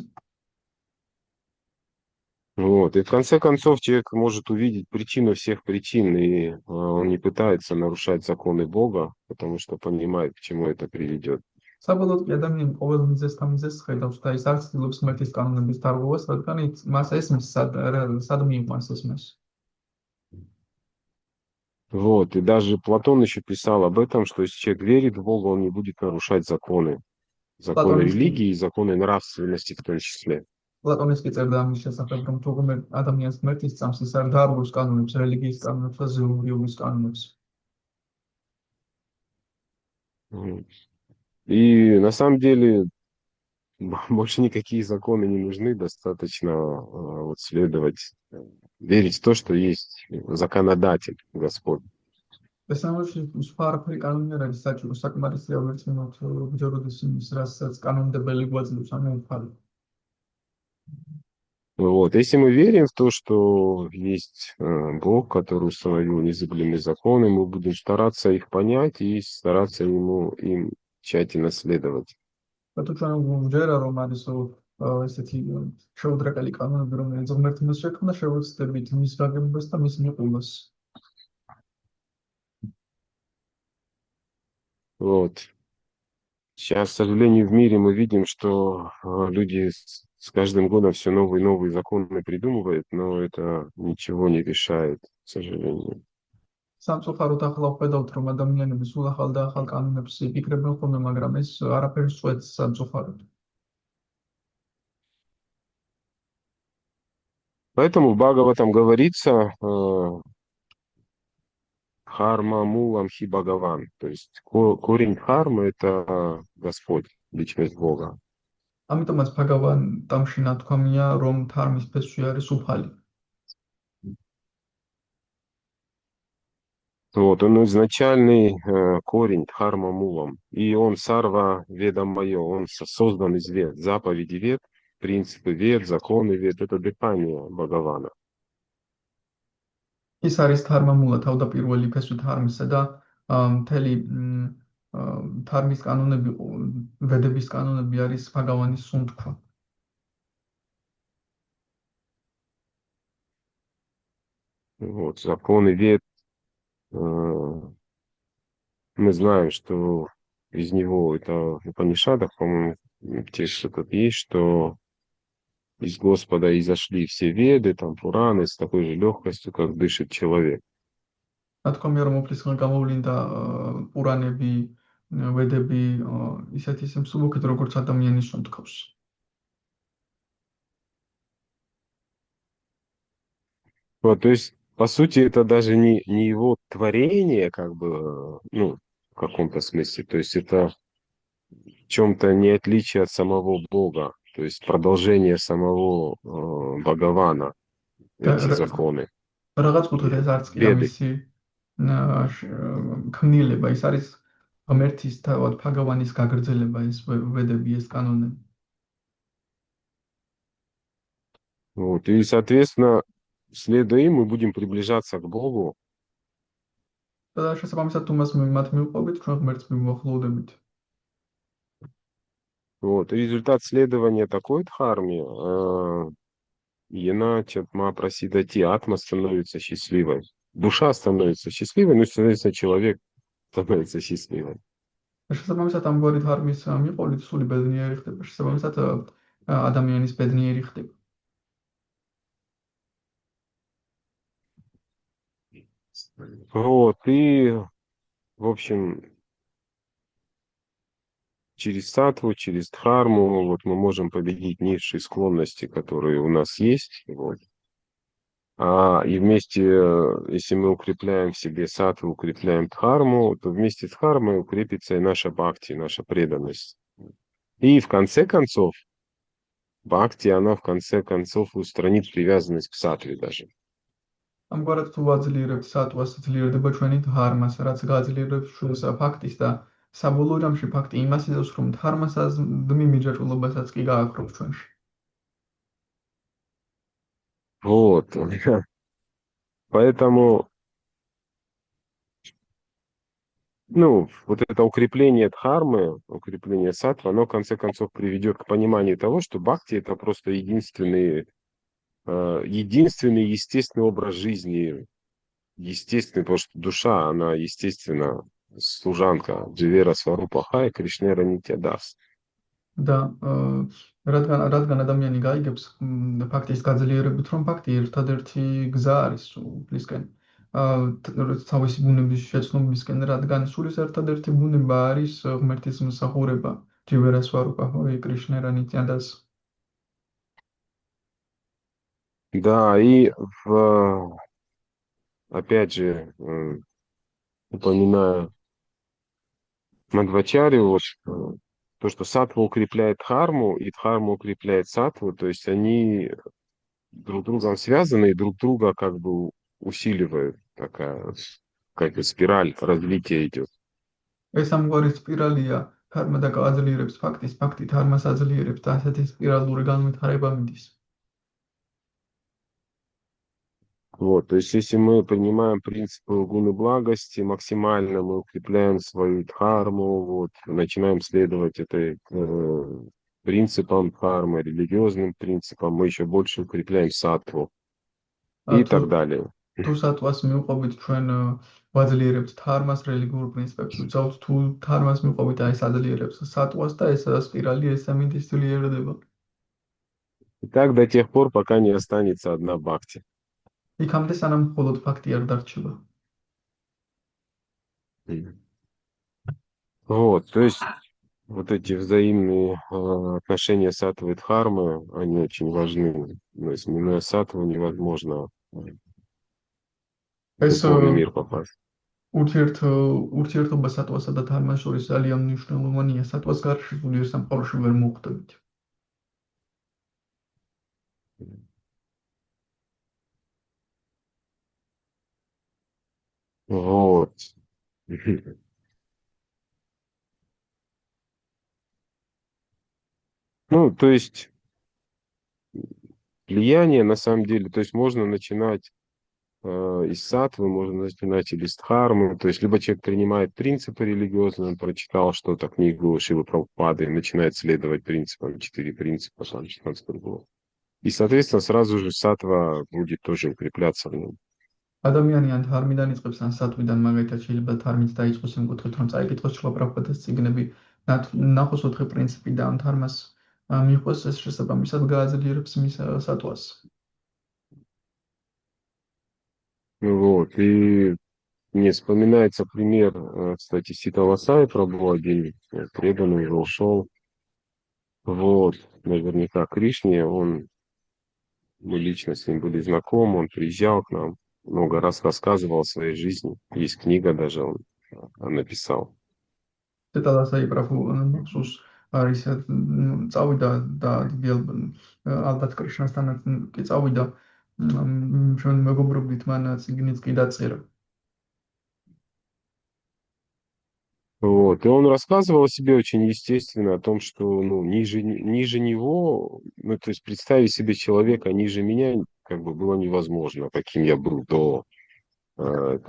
Вот. И в конце концов человек может увидеть причину всех причин, и он не пытается нарушать законы Бога, потому что понимает, к чему это приведет. საბოლოოდ კი ადამიანი ყოველ მიზეზთან მიზეზს ხედავს და ის არ ცდილობს ღმერთის კანონების დარღვევას, რადგან მას ესმის სად მიიყვანს ეს მას. Вот. И даже Платон еще писал об этом, что если человек верит в Бога, он не будет нарушать законы. Законы პლატონის კი религии и законы нравственности в том числе. პლატონის კი წერდა ამის შესახებ, რომ თუ ადამიანს ღმერთის წამს, ის არ დაარღვევს კანონებს, რელიგიის კანონებს და ზეურგეობის კანონებს. Мгм. И на самом деле больше никакие законы не нужны, достаточно вот следовать, верить в то, что есть законодатель, Господь. ეს ამაში სხვა არაფერი კანონი არ არის საჭირო, საკმარისია ვერცმოთ ბჯეროდეს იმის, რასაც კანონმდებელი გვაძლევს, ანუ უფალი. Вот. Если мы верим в то, что есть Бог, который установил незыблемые законы, мы будем стараться их понять и стараться им тщательно следовать. და თუ ჩვენ ვჯერა რომ არის ესეთი შეუდრეკელი კანონები, რომელიც ღმერთმა შექმნა, შევეცდებით მის გაგებებას და მის მიყოლას. Вот. Сейчас, к сожалению, в мире мы видим, что люди с каждым годом все новые и новые законы придумывают, но это ничего не решает, к сожалению. სამწუხაროდ ახლა ვხედავთ, რომ ადამიანები სულ ახალ და ახალ კანონებს იფიქრებენ ხოლმე, მაგრამ ეს არაფერი სწვეთს სამწუხაროდ. Поэтому в Бхагаватам говорится харма мулам хи Бхагаван. То есть корень хармы — это Господь, личность Бога. ამიტომაც ბჰაგავან ტამში ნათქვამია, რომ თარმის ფესვი არის უფალი. Вот, он изначальный корень дхарма мулам. И он сарва веда мое, он создан из вед, заповеди вед, принципы вед, законы вед, это дыхание Бхагавана. ის არის თარმამულა თავდაპირველი ფესვი თარმისა და მთელი თარმის კანონები, ვედების კანონები არის ბჰაგავანის სუნთქვა. Вот, законы Вед, мы знаем, что из него, это в Упанишадах, по-моему, текст этот есть, что из Господа изошли все Веды, там, Пураны, с такой же легкостью, как дышит человек. ნათქვამია რომ უფლის გამოვლინდა პურანები, ვედები ისეთი სიმსუბუქით როგორც ადამიანის შემთხვევს. Вот, то есть, по сути, это даже не его творение, как бы, ну, в каком-то смысле. То есть это в чем-то не отличие от самого Бога. То есть продолжение самого Бхагавана, эти законы, რაღაც კუთხით ეს არც კი Веды. ამისი ქმნილება, ის არის ღმერთის თავად ფაგავანის გაგრძელება, ეს ვედები, ეს კანონები. Вот, и, соответственно, следуя им, мы будем приближаться к Богу. და შესაბამისად თუ მათ მივყვებით, ჩვენ ღმერთს მივახლოვდებით. Вот, и результат следования такой дхарме, иначе Махапрасидати, атма становится счастливой. Душа становится счастливой, ну, соответственно, человек становится счастливым. და შესაბამისად ამგვარი ධარმის მიყოლით სული ბედნიერი ხდება, შესაბამისად ადამიანის ბედნიერი ხდება. Вот, и, в общем, через саттву, через дхарму, вот мы можем победить низшие склонности, которые у нас есть, вот. И вместе, если мы укрепляем в себе саттву, укрепляем дхарму, то вместе с дхармой укрепится и наша бхакти, наша преданность. И в конце концов, бхакти, она в конце концов устранит привязанность к саттве даже. ამგვარად თუ ვაძლიერებთ სატვას, ძლიერდება ჩვენი ධარმას, რაც გაძლიერებს ჩვენს ფაქტის და საბოლოო ჯამში ფაქტი იმას იზრდება, რომ ධარმასადმი მიჯაჭვულობასაც კი გააქრობს ჩვენში. Вот. Поэтому, ну, вот это укрепление дхармы, укрепление саттвы, оно в конце концов приведет к пониманию того, что бхакти — это просто единственный естественный образ жизни, естественный, потому что душа, она, естественно, служанка Дживера Сварупа Хай, Кришнера Нитядас. და რადგან ადამიანი გაიგებს ფაქტის გაძლიერებით, რომ ფაქტი ერთადერთი გზა არის უფლისკენ, თავისი ბუნების შეცნობისკენ, რადგან სულის ერთადერთი ბუნება არის ღმერთის მსახურება, ჯივერა სვარუპა ჰოი კრიშნერა ნიტიადას. Да, и опять же, упоминая Мадхвачарью, вот, то, что саттва укрепляет дхарму, и дхарма укрепляет саттву, то есть они друг с другом связаны и друг друга как бы усиливают. Такая как бы спираль развития идет. ეს ამგვარი სპირალია, ධარმა და გააძლიერებს ფაქტის, ფაქტი ධარმას აძლიერებს და ასეთი სპირალური განვითარება მიდის. Вот, то есть если мы принимаем принципы гуны благости, максимально мы укрепляем свою дхарму, вот, начинаем следовать этой принципам дхармы, религиозным принципам, мы еще больше укрепляем саттву и так далее. თუ სატვას მივყვებით, ჩვენ ვაძლიერებთ ධარმას, რელიგიურ პრინციპებს ვიწავთ, თუ ධარმას მივყვებით, ეს აძლიერებს სატვას და ეს სპირალი ესამინდის ძლიერდება. И так до тех пор, пока не останется одна бхакти. იქამდე სანამ მხოლოდ ფაქტი არ დარჩება. Вот, то есть вот эти взаимные отношения саттвы и дхармы, они очень важны. То есть минуя саттву невозможно в духовный мир попасть. ურთიერთობა სატვასა და ධარმას შორის ძალიან მნიშვნელოვანია. სატვას გარშე სულიერ სამყაროში ვერ მოხვდებით. Вот. Ну, то есть влияние на самом деле, то есть можно начинать из саттвы, можно начинать или с дхармы, то есть либо человек принимает принципы религиозные, он прочитал что-то, книгу Шилы Прабхупады, и начинает следовать принципам, 4 принципа, там 16 кругов. И, соответственно, сразу же саттва будет тоже укрепляться в нем. ადამიანი ან თარმიდან იწყებს, ან სატვიდან, მაგალითად შეიძლება თარმით დაიწყოს იმ კუთხით, რომ წაიკითხოს შროლა პრაბჰუპადის წიგნები, ნახოს 4 პრინციპი და ამ თარმას მიიღოს, ეს შესაბამისად გააძლიერებს მის სატვას. Вот, и мне вспоминается пример, кстати, Сита Сай пробовал один преданный, уже ушел. Вот, наверняка Кришне, мы лично с ним были знакомы, он приезжал к нам, много раз рассказывал о своей жизни. Есть книга даже он написал. დეტალასაი პრაბჰუ მახსოვს არის წავიდა და დილ ალბათ კრიშნასთანაც კი წავიდა ჩვენ მეგობრობდით მან წიგნიც კი დაწერა. Вот, и он рассказывал о себе очень естественно, о том, что, ну, ниже него, ну, то есть представить себе человека ниже меня, как бы было невозможно, каким я был э,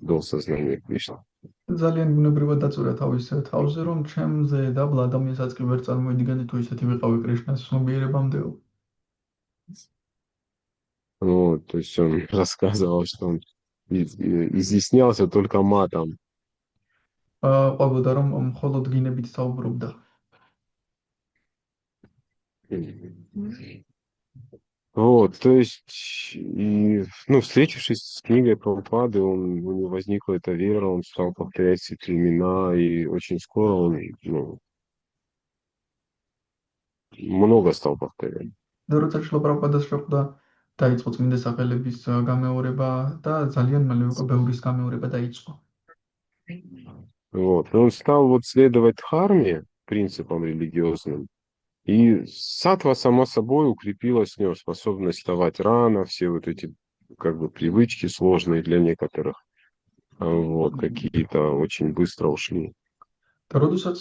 до сознания Кришны. ძალიან ბუნებრივად დაწურა თავის თავზე, რომ ჩემზე დაბლა ადამიანსაც კი ვერ წარმოიდგენდი თუ ისეთი ვიყავი კრიშნას ცნობიერებამდეო. Вот, то есть он рассказывал, что он изъяснялся только матом. ყვებოდა რომ მხოლოდ გინებით საუბრობდა. Вот, то есть, и, ну, встретившись с книгой Прабхупады, у него возникла эта вера, он стал повторять все эти имена, и очень скоро он, ну, много стал повторять. და როცა შლოპრაპადას შეხვდა, დაიწყო წმინდა სახელების გამეორება და ძალიან მალე უკვე ბევრის გამეორება დაიწყო. Вот, и он стал вот следовать дхарме, принципам религиозным, и сатва сама собой укрепилась в нем, способность вставать рано, все вот эти, как бы, привычки сложные для некоторых, вот, какие-то очень быстро ушли. და როდესაც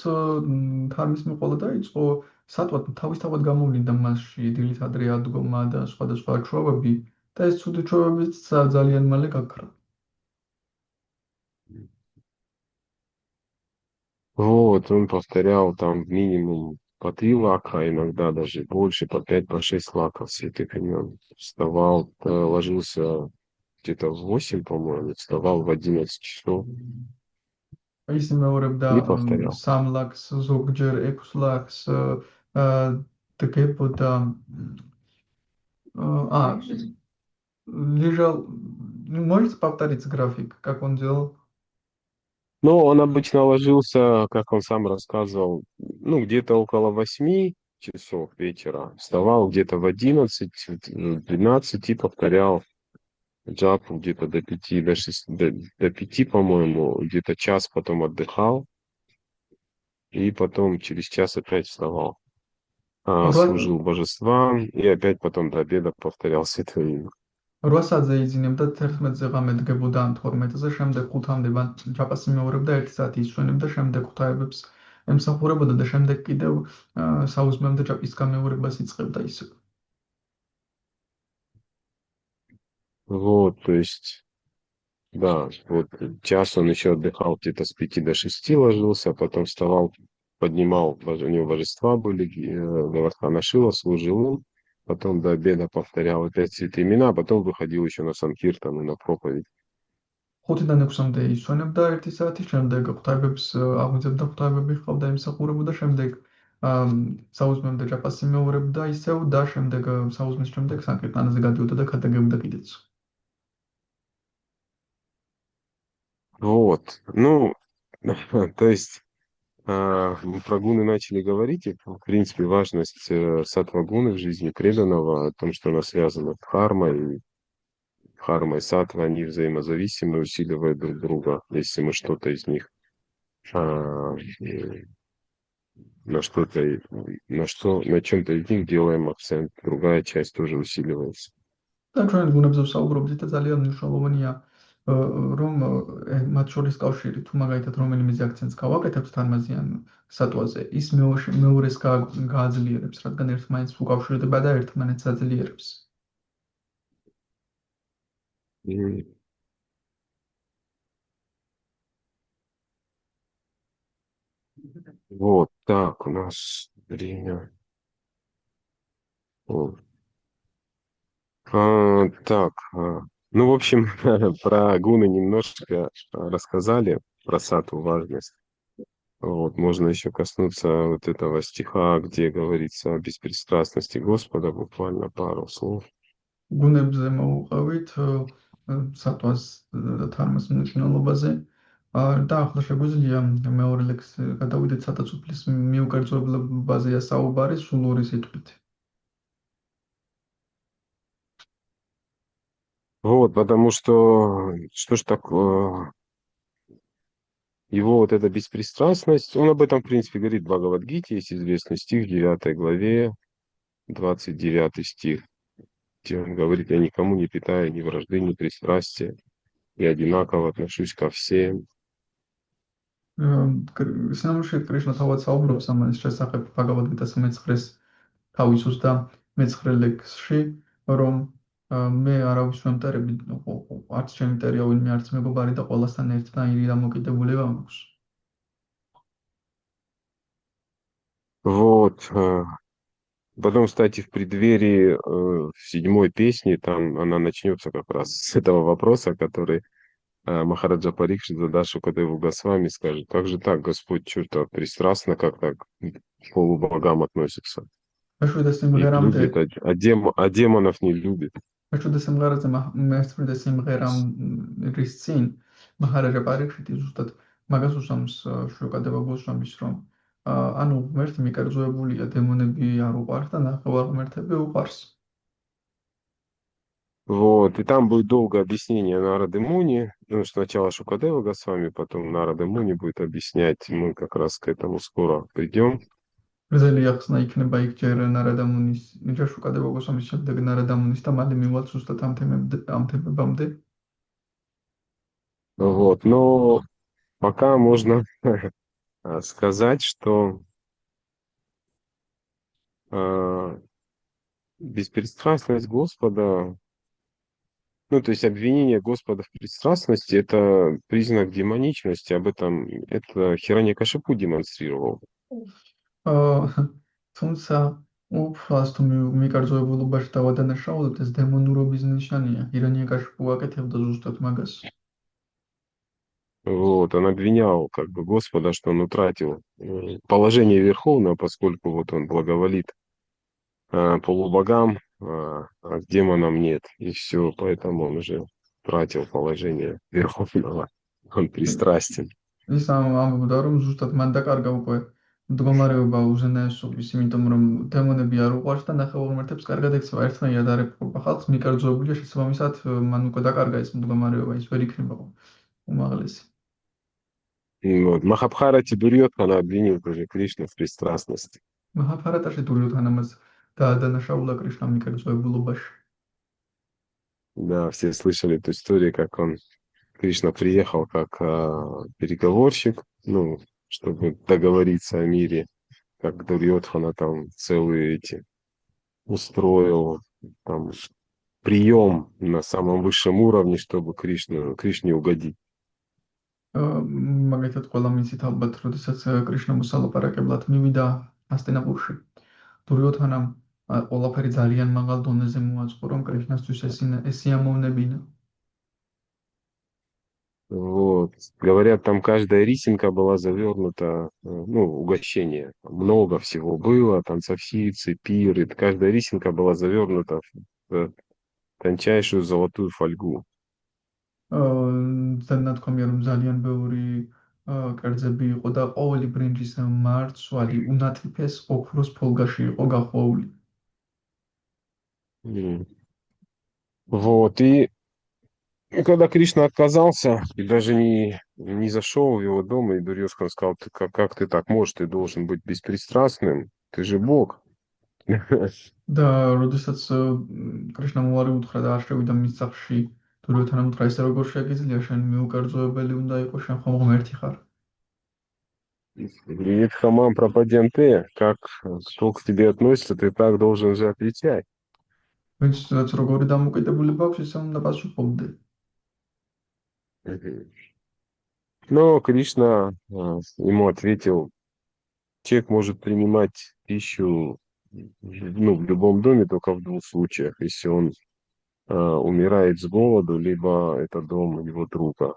თარმის მიყოლა დაიწყო, სატვად თავისთავად გამოვლინდა მასში დილით ადრე ადგომა და სხვადასხვა ჩვევები და ეს ცუდი ჩვევებიც ძალიან მალე გაქრა. Вот, он повторял там минимум по 3 лака, а иногда даже больше, по 5, по 6 лаков святых имен. Вставал, ложился где-то в 8, по-моему, вставал в 11 часов ის მეორებდა и повторял. 3 ლაქს, ზოგჯერ 6 ლაქს დგებოდა лежал, можете повторить график, как он делал? Но он обычно ложился, как он сам рассказывал, ну, где-то около 8 часов вечера. Вставал где-то в 11, в 12 и повторял джапу где-то до 5, до 5, по-моему, где-то час потом отдыхал, и потом через час опять вставал. Служил божествам, и опять потом до обеда повторял святое имя. 8 საათზე იძინებდა, 11-ზე ღამე დგებოდა ან 12-ზე, შემდეგ 5-მდე ჯაპას იმეორებდა, 1 საათი ისვენებდა, შემდეგ ღვთაებებს ემსახურებოდა და შემდეგ კიდევ საუზმემდე ჯაპის გამეორებას იწყებდა ისევ. Вот, то есть, да, вот час он еще отдыхал, где-то с 5 до 6 ложился, а потом вставал, поднимал, у него божества были, Галахана Шила, служил им, потом до обеда повторял опять святые имена, а потом выходил еще на Санкиртан и на проповедь. 5-დან 6-მდე ისვენებდა 1 საათი, შემდეგ ღვთაებებს აღვიძებდა, ღვთაებები ჰყავდა, ემსახურებოდა, შემდეგ საუზმემდე ჯაპას იმეორებდა ისევ და შემდეგ საუზმის შემდეგ სანკირტანაზე გადიოდა და ქადაგებდა კიდეც. Вот, ну, то есть мы про гуны начали говорить, и, в принципе, важность сатва-гуны в жизни преданного, о том, что она связана с дхармой и сатва, они взаимозависимы, усиливают друг друга. Если мы что-то из них на что-то, на чем-то из них делаем акцент, другая часть тоже усиливается. და ჩვენ გუნებზე ვსაუბრობდით და ძალიან მნიშვნელოვანია რომ მათ შორის კავშირი თუ მაგალითად რომელიმეზე აქცენტს გავაკეთებთ თარმაზიან სატვაზე, ის მეორეს გააძლიერებს, რადგან ერთმანეთს უკავშირდება და ერთმანეთს აძლიერებს. Вот так у нас время. Вот. Так, Ну, в общем, про гуны немножко рассказали, про сатву важность. Вот, можно еще коснуться вот этого стиха, где говорится о беспристрастности Господа, буквально пару слов. გუნებზე მოვუყავით სატვას და თარმის მნიშვნელობაზე. და ახლა შეგვიძლია მეორე ლექსი გადავიდეთ სათაცოფლის მიუკერძოებაზე საუბარი სულ ორი სიტყვით. Вот, потому что ж так, его вот эта беспристрастность, он об этом, в принципе, говорит в Бхагавад-гите, есть известный стих в 9 главе, 29 стих, где он говорит: «Я никому не питаю ни вражды, ни пристрастия, и одинаково отношусь ко всем». სინამდვილეში კრიშნა თავად საუბრობს ამას შესახებ ბჰაგავად-გიტას მეცხრეს თავისუს და მეცხრე ლექსში, რომ მე არავის ვემტერები, არც ჩემი მტერია ვინმე, არც მეგობარი და ყველასთან ერთნაირი დამოკიდებულება მაქვს. Вот. Потом, кстати, в преддверии седьмой песни, там она начнется как раз с этого вопроса, который Махараджа Парикшит задаст Шукадеву Госвами, скажет: как же так, Господь, чё-то пристрастно как так к полубогам относится. მეშვიდე Их სიმღერამდე любит, а демонов не любит. მეშვიდე სიმღერაზე მეშვიდე სიმღერის წინ მაჰარაჯა პარიქშიტი ზუსტად მაგას უსამს შროკადება გოსვამის, რომ ანუ ღმერთი მიკერძოებულია, დემონები არ უყვარს და ნახევარღმერთები უყვარს. Вот, и там будет долгое объяснение Нарады Муни, ну, сначала Шукадева Госвами, потом Нарада Муни будет объяснять, мы как раз к этому скоро придем. გრძელი ახსნა იქნება იქ ჯერ ნარადამუნის, ჯერ შუკადება გოსვამის, შემდეგ ნარადამუნის და მალე მივალთ ზუსტად ამ თემებამდე. Вот, но пока можно сказать, что беспристрастность Господа, ну, то есть обвинение Господа в пристрастности, это признак демоничности, об этом это Хираньякашипу демонстрировал. თუმცა უფლას თუ მიკერძოებულობაში დავადანაშაულოთ, ეს დემონურობის ნიშანია. ირანიაკაშიფუ აკეთებდა ზუსტად მაგას. Вот, он обвинял как бы Господа, что он утратил положение верховного, поскольку вот он благоволит полубогам, а к демонам нет. И все, поэтому он уже утратил положение верховного. Он пристрастен. ის ამბობდა, რომ ზუსტად მან დაკარგა უკვე მდგომარეობა უზენაესობის, იმიტომ რომ დემონები არ უყვარს და ნახევარღმერთებს კარგად ექცევა. ერთნაირად არ ეპყრობა ხალხს, მიკერძოებულია, შესაბამისად მან უკვე დაკარგა ეს მდგომარეობა, ის ვერ იქნება უმაღლესი. Вот. Махабхарате Дурьёдхана обвинил тоже Кришну в пристрастности. მაჰაბჰარატაში დურიოთანამაც დაადანაშაულა კრიშნა მიკერძოებულობაში. Да, все слышали эту историю, как он, Кришна приехал как переговорщик, ну, чтобы договориться о мире, как Дурьёдхана там целые эти устроил там прием на самом высшем уровне, чтобы Кришне угодить. მაგათაც ყველა მიცით ალბათ, როდესაც კრიშნა მოსალაპარაკებლად მივიდა ასტინაპურში. დურიოთანამ ყველაფერი ძალიან მაღალ დონეზე მოაწყო, რომ კრიშნასთვის ეს სიამოვნებინა. Вот. Говорят, там каждая рисинка была завернута, ну, угощение. Много всего было, танцовщицы, пиры. Каждая рисинка была завернута в тончайшую золотую фольгу. ნათქვამია, რომ ძალიან ბევრი კერძები იყო და ყოველი ბრინჯის მარცვალი უნათიფეს ოქროს ფოლგაში იყო გახვეული. Вот. И когда Кришна отказался и даже не зашел в его дом, и Дурьёдхан сказал: как ты так можешь, ты должен быть беспристрастным, ты же Бог. და როდესაც კრიშნა მოარი უთხრა და არ შევიდა მის სახლში, დურიოთანამ უთხრა: ესე როგორ შეგიძლია, შენ მიუკერძოებელი უნდა იყოს, შენ ხომ ღმერთი ხარ. Говорит: хамам пропаденте, как кто к тебе относится, ты так должен же отвечать. ვინც როგორი დამოკიდებულება აქვს, ისე უნდა პასუხობდე. Но Кришна ему ответил: человек может принимать пищу, ну, в любом доме, только в двух случаях. Если он умирает с голоду, либо это дом его друга.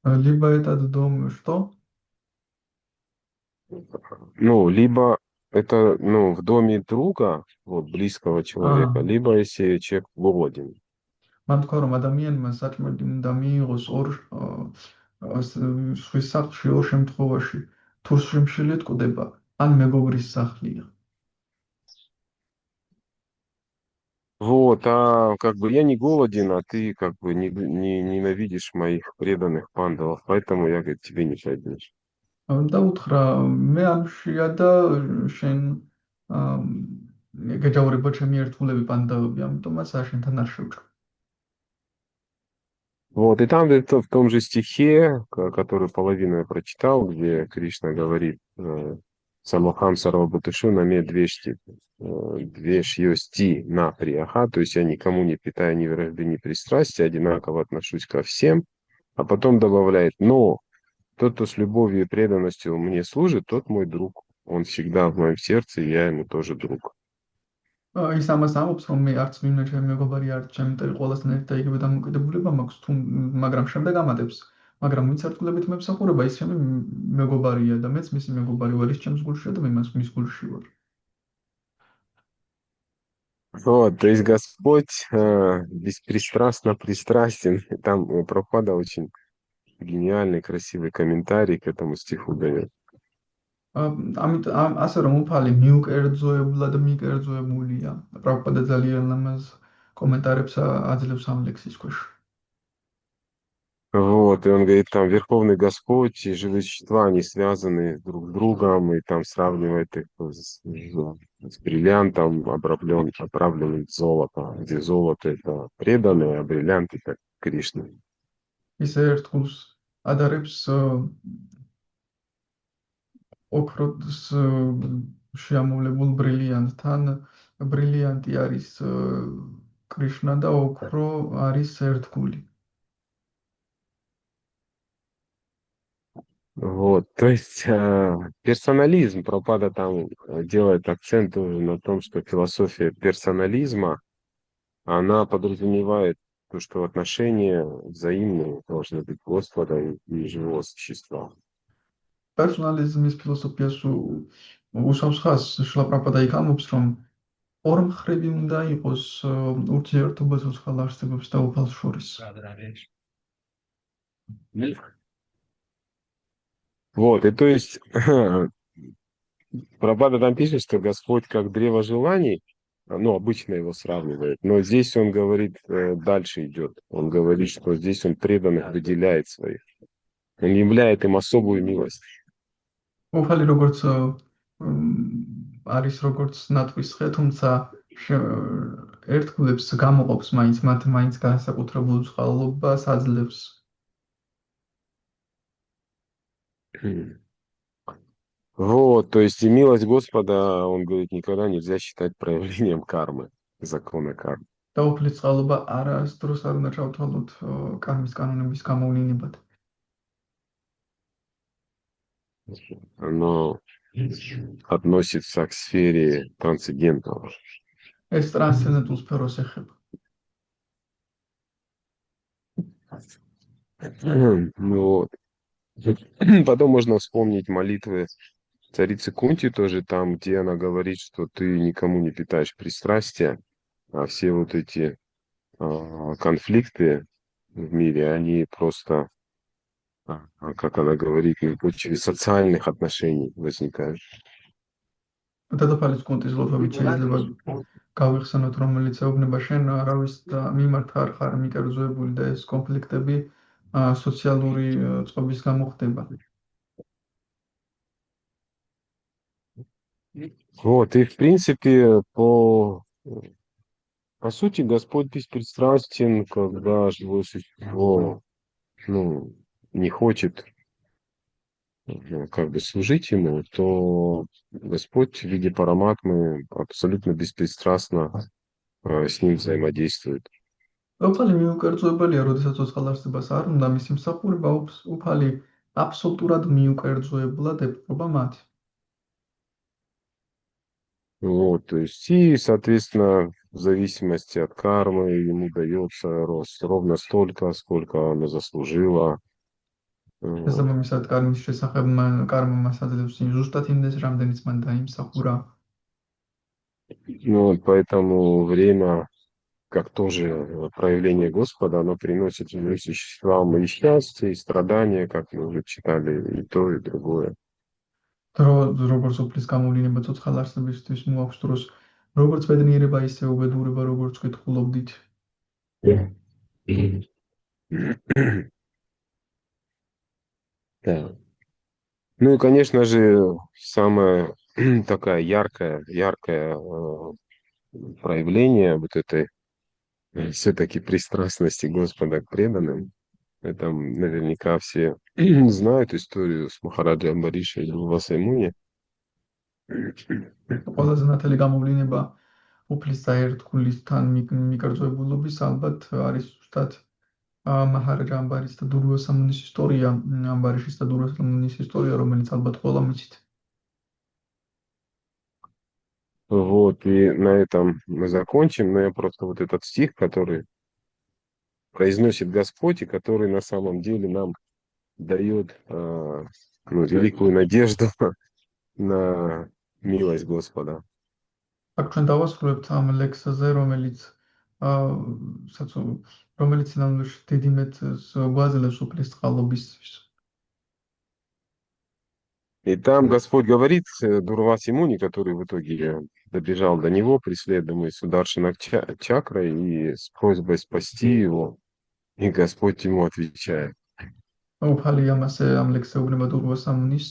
Либо этот дом что? Ну, либо это, ну, в доме друга, вот, близкого человека, А, либо если человек голоден. მან თქვა რომ ადამიანმა საჭმელი უნდა მიიღოს სხვის სახლში ორ შემთხვევაში, თუ შიმშილი ტკდება, ან მეგობრის სახლია. Вот, а как бы я не голоден, а ты как бы не ненавидишь моих преданных пандавов, поэтому я, говорит, тебе не пойду. და უთხრა მე ამშია და შენ გეჯავრება ჩემი ერთგულები პანდავები, ამიტომაც შენთან არ შევჭრ. Вот, и там в том же стихе, который половину я прочитал, где Кришна говорит Самохам Сарвабхуташу наме двешьости на прияха, то есть я никому не питаю ни вражды, ни пристрастия, одинаково отношусь ко всем, а потом добавляет, но тот, кто с любовью и преданностью мне служит, тот мой друг. Он всегда в моем сердце, и я ему тоже друг. ის ამას ამბობს, რომ მე არც ვინმე ჩემი მეგობარი, არც ჩემი მტერი ყველასთან ერთ და იგივე დამოკიდებულება მაქვს, მაგრამ შემდეგ ამატებს, მაგრამ ვინც ერთგულებით მემსახურება, ის ჩემი მეგობარია და მეც მისი მეგობარი ვარ, ის ჩემს გულშია და მე მის გულში ვარ. Вот, то есть Господь беспристрастно пристрастен. И там Прабхупада очень гениальный, красивый комментарий к этому стиху дает. ასე რომ უფალი მიუკერძოებლად მიკერძოებულია. პრაბჰუპადა ძალიან ლამაზ კომენტარებს აძლევს ამ ლექსის ქვეშ. Вот, и он говорит, там Верховный Господь и живые существа, они связаны друг с другом, и там сравнивает их с бриллиантом, оправленным золотом, где золото это преданное, а бриллиант это Кришна. ის ერთგულს ადარებს ოქროს შეამოვლებულ ბრილიანტთან. ბრილიანტი არის კრიშნა და ოქრო არის ერთგული. Вот, то есть персонализм, Прабхупада там делает акцент тоже на том, что философия персонализма, она подразумевает то, что отношения взаимные должны быть Господа и живого существа. პერსონალიზმის ფილოსოფიას უსავს ხაზს შილა პრაბჰუპადა იქ ამბობს, რომ ორმხრივი უნდა იყოს ურთიერთობა ცოცხალ არსებებს და უფალს შორის. Вот, и то есть Прабхупада там пишет, что Господь как древо желаний, ну, обычно его сравнивает, но здесь он говорит, дальше идет. Он говорит, что здесь он преданных выделяет своих. Он являет им особую милость. უფალი როგორც არის როგორც ნატვის ხე, თუმცა ერთგულებს გამოყოფს მაინც მათ მაინც განსაკუთრებულ წყალობას აძლევს. Вот, то есть и милость Господа, он говорит, никогда нельзя считать проявлением кармы, закона кармы. და უფლის წყალობა არასდროს არ უნდა ჩავთვალოთ კარმის კანონების გამოვლინებად. Оно относится к сфере трансцендентного. ეს ტრანსცენდენტულ სფეროს ეხება. Вот. Потом можно вспомнить молитвы царицы Кунти тоже, там, где она говорит, что ты никому не питаешь пристрастия, а все вот эти конфликты в мире, они просто, как она говорит, на почве социальных отношений возникают. დედოფალის კუნტის ლოთობით შეიძლება გავიხსენოთ, რომელიც ეუბნება შენ არავის მიმართ არ ხარ მიკერძოებული და ეს კონფლიქტები სოციალური წყობის გამო ხდება. Вот, и в принципе, по сути, Господь беспристрастен, когда живое существо, ну, не хочет как бы служить ему, то Господь в виде параматмы абсолютно беспристрастно с ним взаимодействует. უფალი მიუკერძოებელია, როდესაც ცოცხალ არსებას არ უნდა მისი მსახურება, უფალი აბსოლუტურად მიუკერძოებლად ეპყრობა მათ. Вот, то есть, и, соответственно, в в зависимости от кармы ему дается ровно столько, сколько она заслужила. Вот. შესაბამისად, კარმის შესახებ კარმა მას აძლევს ზუსტად იმდეს, რამდენიც მან დაიმსახურა. Ну, вот поэтому время, как тоже проявление Господа, оно приносит живым существам и счастье, и страдания, как мы уже читали, и то, и другое. დრო როგორც უფლის გამოვლინება ცოცხალ არსებისთვის მოაქვს დროს, როგორც ბედნიერება, ისე უბედურება, როგორც გითხულობდით. Да. Ну и, конечно же, самое такая яркое проявление вот этой все-таки пристрастности Господа к преданным. Это наверняка все знают историю с Махараджа Амбариша и Дурвасаймуни. ყველაზე ნათელი გამოვლინება უფლის დაერთგულისთან მიკერძოებულობის ალბათ არის ზუსტად მაჰარაჯა ამბარის და დურვასამუნის ისტორია, ამბარიშის და დურვასამუნის ისტორია, რომელიც ალბათ ყველა მიცით. Вот, и на этом мы закончим. Но я просто вот этот стих, который произносит Господь, и который на самом деле нам дает великую надежду на милость Господа. აქ ჩვენ დავასრულებთ ამ ლექსზე, რომელიც სინამდვილეში დიდი მეტს გვაძლევს უფლის წყალობისთვის. И там Господь говорит Дурваси Муни, который в итоге добежал до него, преследуемый Сударшина чакрой, и с просьбой спасти его. И Господь ему отвечает. უფალი ამას ამ ლექსზე უბნება დურვასამუნის,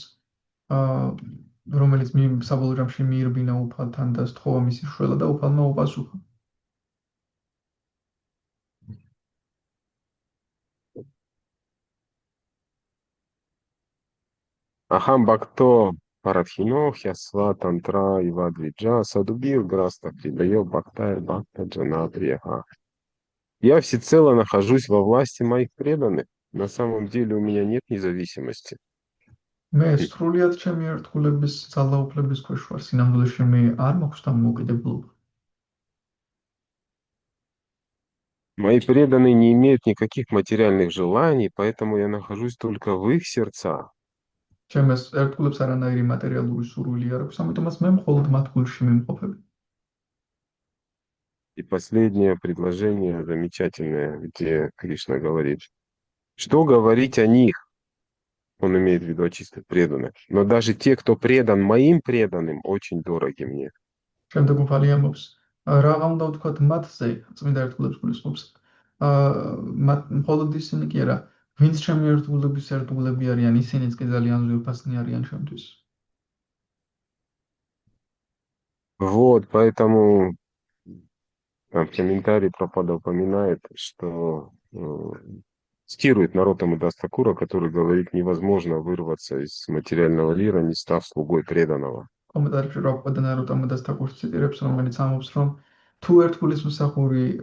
რომელიც საბოლოო ჯამში მიირბინა უფალთან და სთხოვა მისი შველა და უფალმა უპასუხა. Ахам бхакто парадхино хьясва тантра и вадвиджа садубир граста придает бхактая бхакта джанаприяха. Я всецело нахожусь во власти моих преданных. На самом деле у меня нет независимости. მე სრულიად ჩემი ერთგულების ძალაუფლების ქვეშ ვარ, სინამდვილეში მე არ მაქვს დამოუკიდებლობა. Мои преданные не имеют никаких материальных желаний, поэтому я нахожусь только в их сердцах. ჩემ ერთგულებს არანაირი მატერიალური სურვილი არ აქვს, ამიტომაც მე მხოლოდ მათ გულში მიმყოფები. И последнее предложение замечательное, где Кришна говорит, что говорить о них? Он имеет в виду о чистых преданных. Но даже те, кто предан моим преданным, очень дороги мне. შემდეგ უფალი ამბობს, რაღა უნდა ვთქვათ მათზე, წმინდა ერთგულებს გულისხმობს, მხოლოდ ისინი კი არა, ვინც ჩემი ერთგულების ერთგულები არიან, ისინიც კი ძალიან ძვირფასნი არიან ჩემთვის. Вот, поэтому там в комментарии Прабхупада упоминает, что цитирует Нароттама Дас Такура, который говорит, невозможно вырваться из материального мира, не став слугой преданного. კომენტარებში პრაბჰუპადა ნაროტამ დას თაკურს ციტირებს, რომელიც ამბობს, რომ თუ ერთგულის მსახური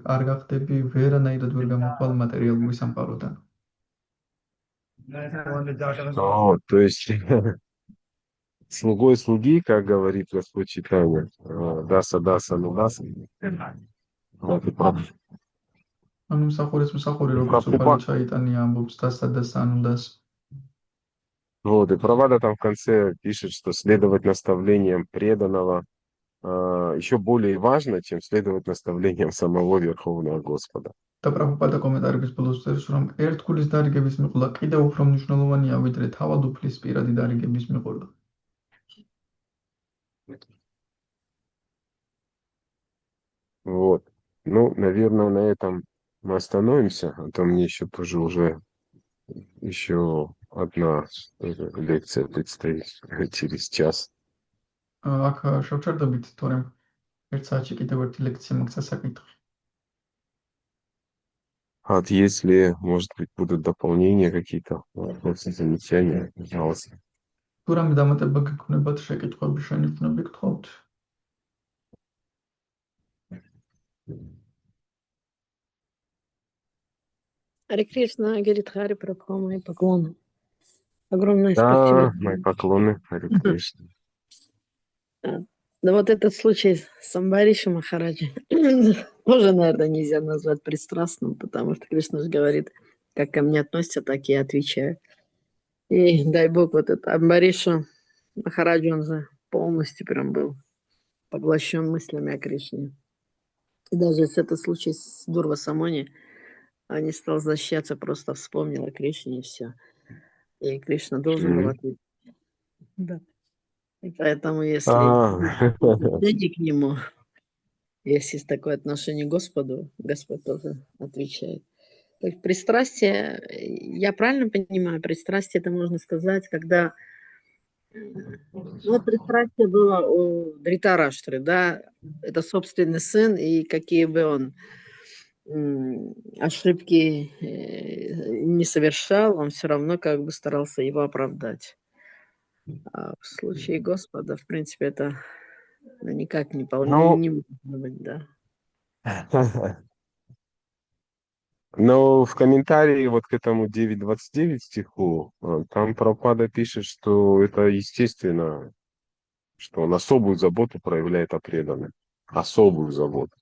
არ გახდები, ვერანაირად ვერ გამოხვალ მატერიალური სამყაროდან. То есть слугой слуги, как говорит Господь Чайтанья, даса, ну даса. Вот, и ანუ მსახურის მსახური, როგორც უფალი ჩაიტანია ამბობს, დასა და სანუდას. Вот, и Прабхупада там в конце пишет, что следовать наставлениям преданного еще более важно, чем следовать наставлениям самого Верховного Господа. და პრაბჰუპადა კომენტარების ბოლოს წერს, რომ ერთგულის დარიგების მიყოლა კიდევ უფრო მნიშვნელოვანია, ვიდრე თავად უფლის პირადი დარიგების მიყოლა. Вот. Ну, наверное, на этом мы остановимся, а то мне еще тоже уже еще одна лекция предстоит через час. აქ შევჩერდებით, თორემ ერთ საათში კიდევ ერთი ლექცია მოგცა საკითხი. А если, может быть, будут дополнения какие-то, вопросы, замечания, пожалуйста. თუ რამე დამატება გექნებათ, შეკითხვები, შენიშვნები გთხოვთ. Харе Кришна, Гиридхари Прабху, мои поклоны. Огромное Да, спасибо. мои поклоны, Харе Кришна. Да вот этот случай с Амбариши Махараджи тоже, наверное, нельзя назвать пристрастным, потому что Кришна же говорит, как ко мне относятся, так и отвечаю. И дай Бог, вот это Амбариша Махараджи, он же полностью прям был поглощен мыслями о Кришне. И даже если это случай с Дурва Самони, а не стал защищаться, просто вспомнил о Кришне и все. И Кришна должен был Мгм. ответить. Да. И поэтому, если А, отношение к нему, если есть такое отношение к Господу, Господь тоже отвечает. То есть пристрастие, я правильно понимаю, пристрастие это можно сказать, когда... Ну, вот пристрастие было у Дритараштры, да, это собственный сын, и какие бы он ошибки не совершал, он все равно как бы старался его оправдать. А в случае Господа, в принципе, это никак ну, не может быть, да. но в комментарии вот к этому 9:29 стиху, там Прабхупада пишет, что это естественно, что он особую заботу проявляет о преданных. Особую заботу.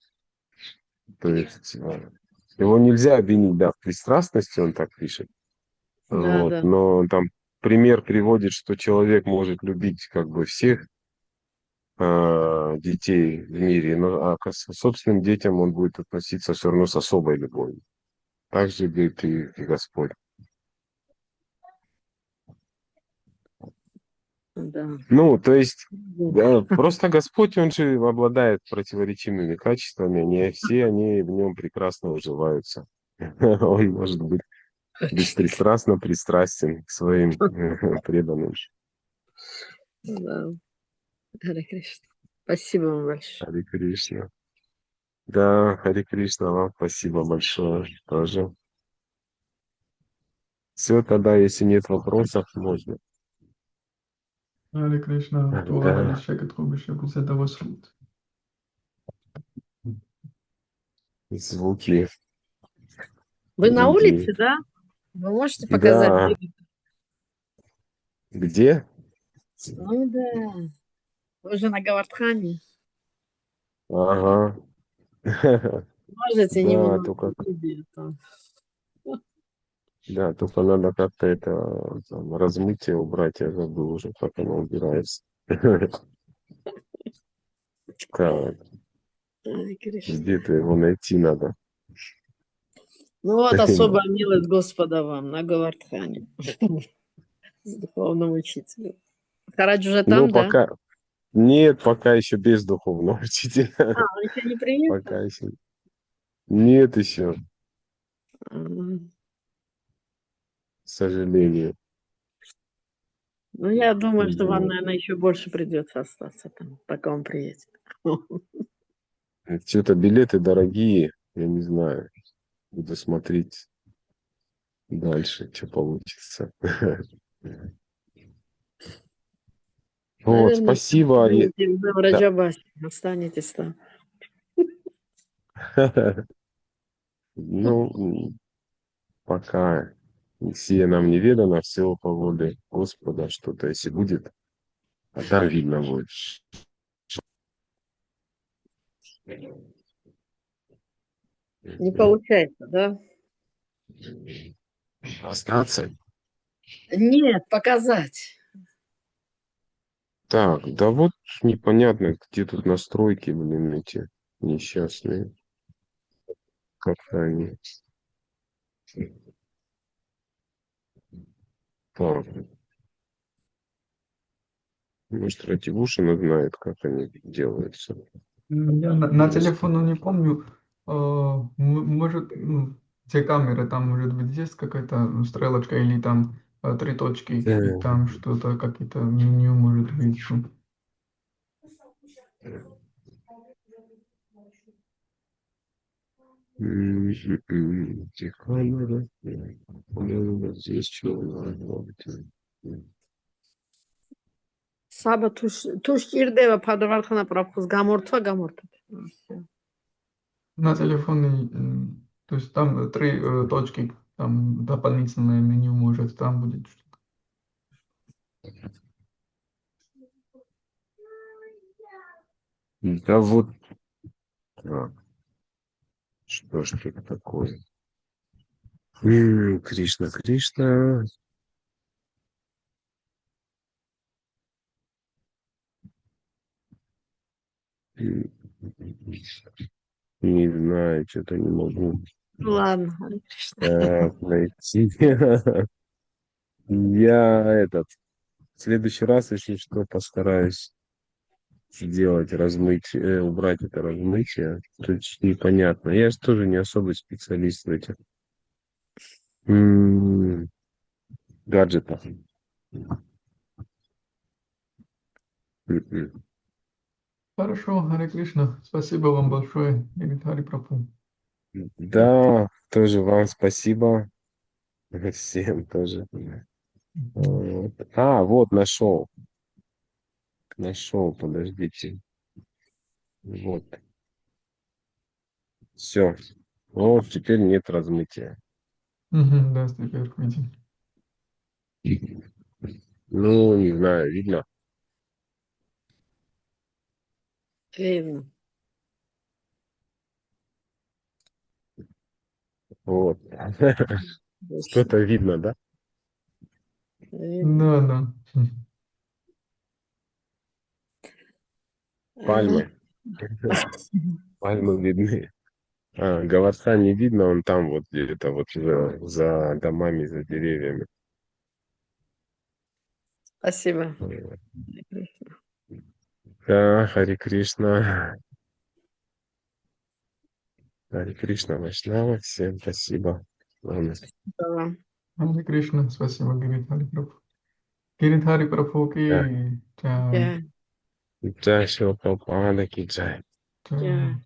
То есть его нельзя обвинить, да, в пристрастности, он так пишет. Да, Вот, да. но он там пример приводит, что человек может любить как бы всех детей в мире, но к собственным детям он будет относиться все равно с особой любовью. Так же, говорит, и Господь. Да. Ну, то есть, Да. да, просто Господь, он же обладает противоречивыми качествами, не все они в нем прекрасно уживаются. Он может быть беспристрастно пристрастен к своим преданным. Да. Харе Кришна. Спасибо вам большое. Харе Кришна. Да, Харе Кришна, вам спасибо большое тоже. Все, тогда, если нет вопросов, можно. Hare Krishna, tu Да, არ არის შეკითხები, შეგვიძლია დავასრულოთ. звуки Вы на другие. улице, да? Вы можете показать? Да, где? Ну да. Вы же на Гавардхане. Ага. Можете Да, немного только, видео там. да, только надо как-то это там, размытие убрать, я забыл уже, как оно убирается. Так, Харе Кришна. где-то его найти надо. Ну вот особая милость Господа вам на Гавардхане. С духовным учителем. Харадж уже Ну, там, да? пока... Нет, пока еще без духовного учителя. А, он еще не приехал? Пока еще. Нет еще, Ага. к сожалению. Ну, я думаю, что вам, Вот. наверное, еще больше придется остаться там, пока он приедет. Что-то билеты дорогие, я не знаю. Буду смотреть дальше, что получится. Вот, Наверное, спасибо. будете в Да. Раджабасе, останетесь там. Ну, пока сие нам неведано, все по воле Господа, что-то если будет, а там видно будет. Не получается, да? Остаться? Нет, показать. Так, да вот непонятно, где тут настройки, блин, эти несчастные. Как-то они. Так, может, Ративушина знает, как они делаются. Я на Интересно. телефону не помню. Может, где камеры, там, может быть, есть какая-то стрелочка или там три точки, и там что-то, какие-то меню, может быть. Где камера? Вот здесь что? საბა თუ სჭირდება ფადავარხანა პროფხს გამორთვა გამორთვით. На телефоне, то есть там три точки, там дополнительное меню, может, там будет что-то. Да вот, а, что ж это такое? Кришна, Кришна. М, Не знаю, что-то не могу Ну ладно, Харе Кришна. так найти. Я в следующий раз, если что, постараюсь сделать убрать это размытие. Тут непонятно. Я же тоже не особый специалист в этих м, гаджетах. М-м. Хорошо, Харе Кришна. Спасибо вам большое, Гиридхари Прабху. Да, тоже вам спасибо. Всем тоже. Мгм. Вот. Вот нашел. Нашел, подождите. Вот. Все. Вот теперь нет размытия. Да, теперь видим. Ну, не знаю, видно. Видно. Вот. Точно. Что-то видно, да? Видно. Да, да. Ага. Пальмы. Пальмы видны. Говорца не видно, он там вот где-то вот за домами, за деревьями. Спасибо. Да, Хари Кришна. Хари Кришна Вайшнава. Всем спасибо. Ладно. Да. Харе Кришна. Спасибо, Гиридхари Прабху. Гиридхари Прабху Да. की जय. Я. Джай Шила Прабхупада ки джай. जय. Я.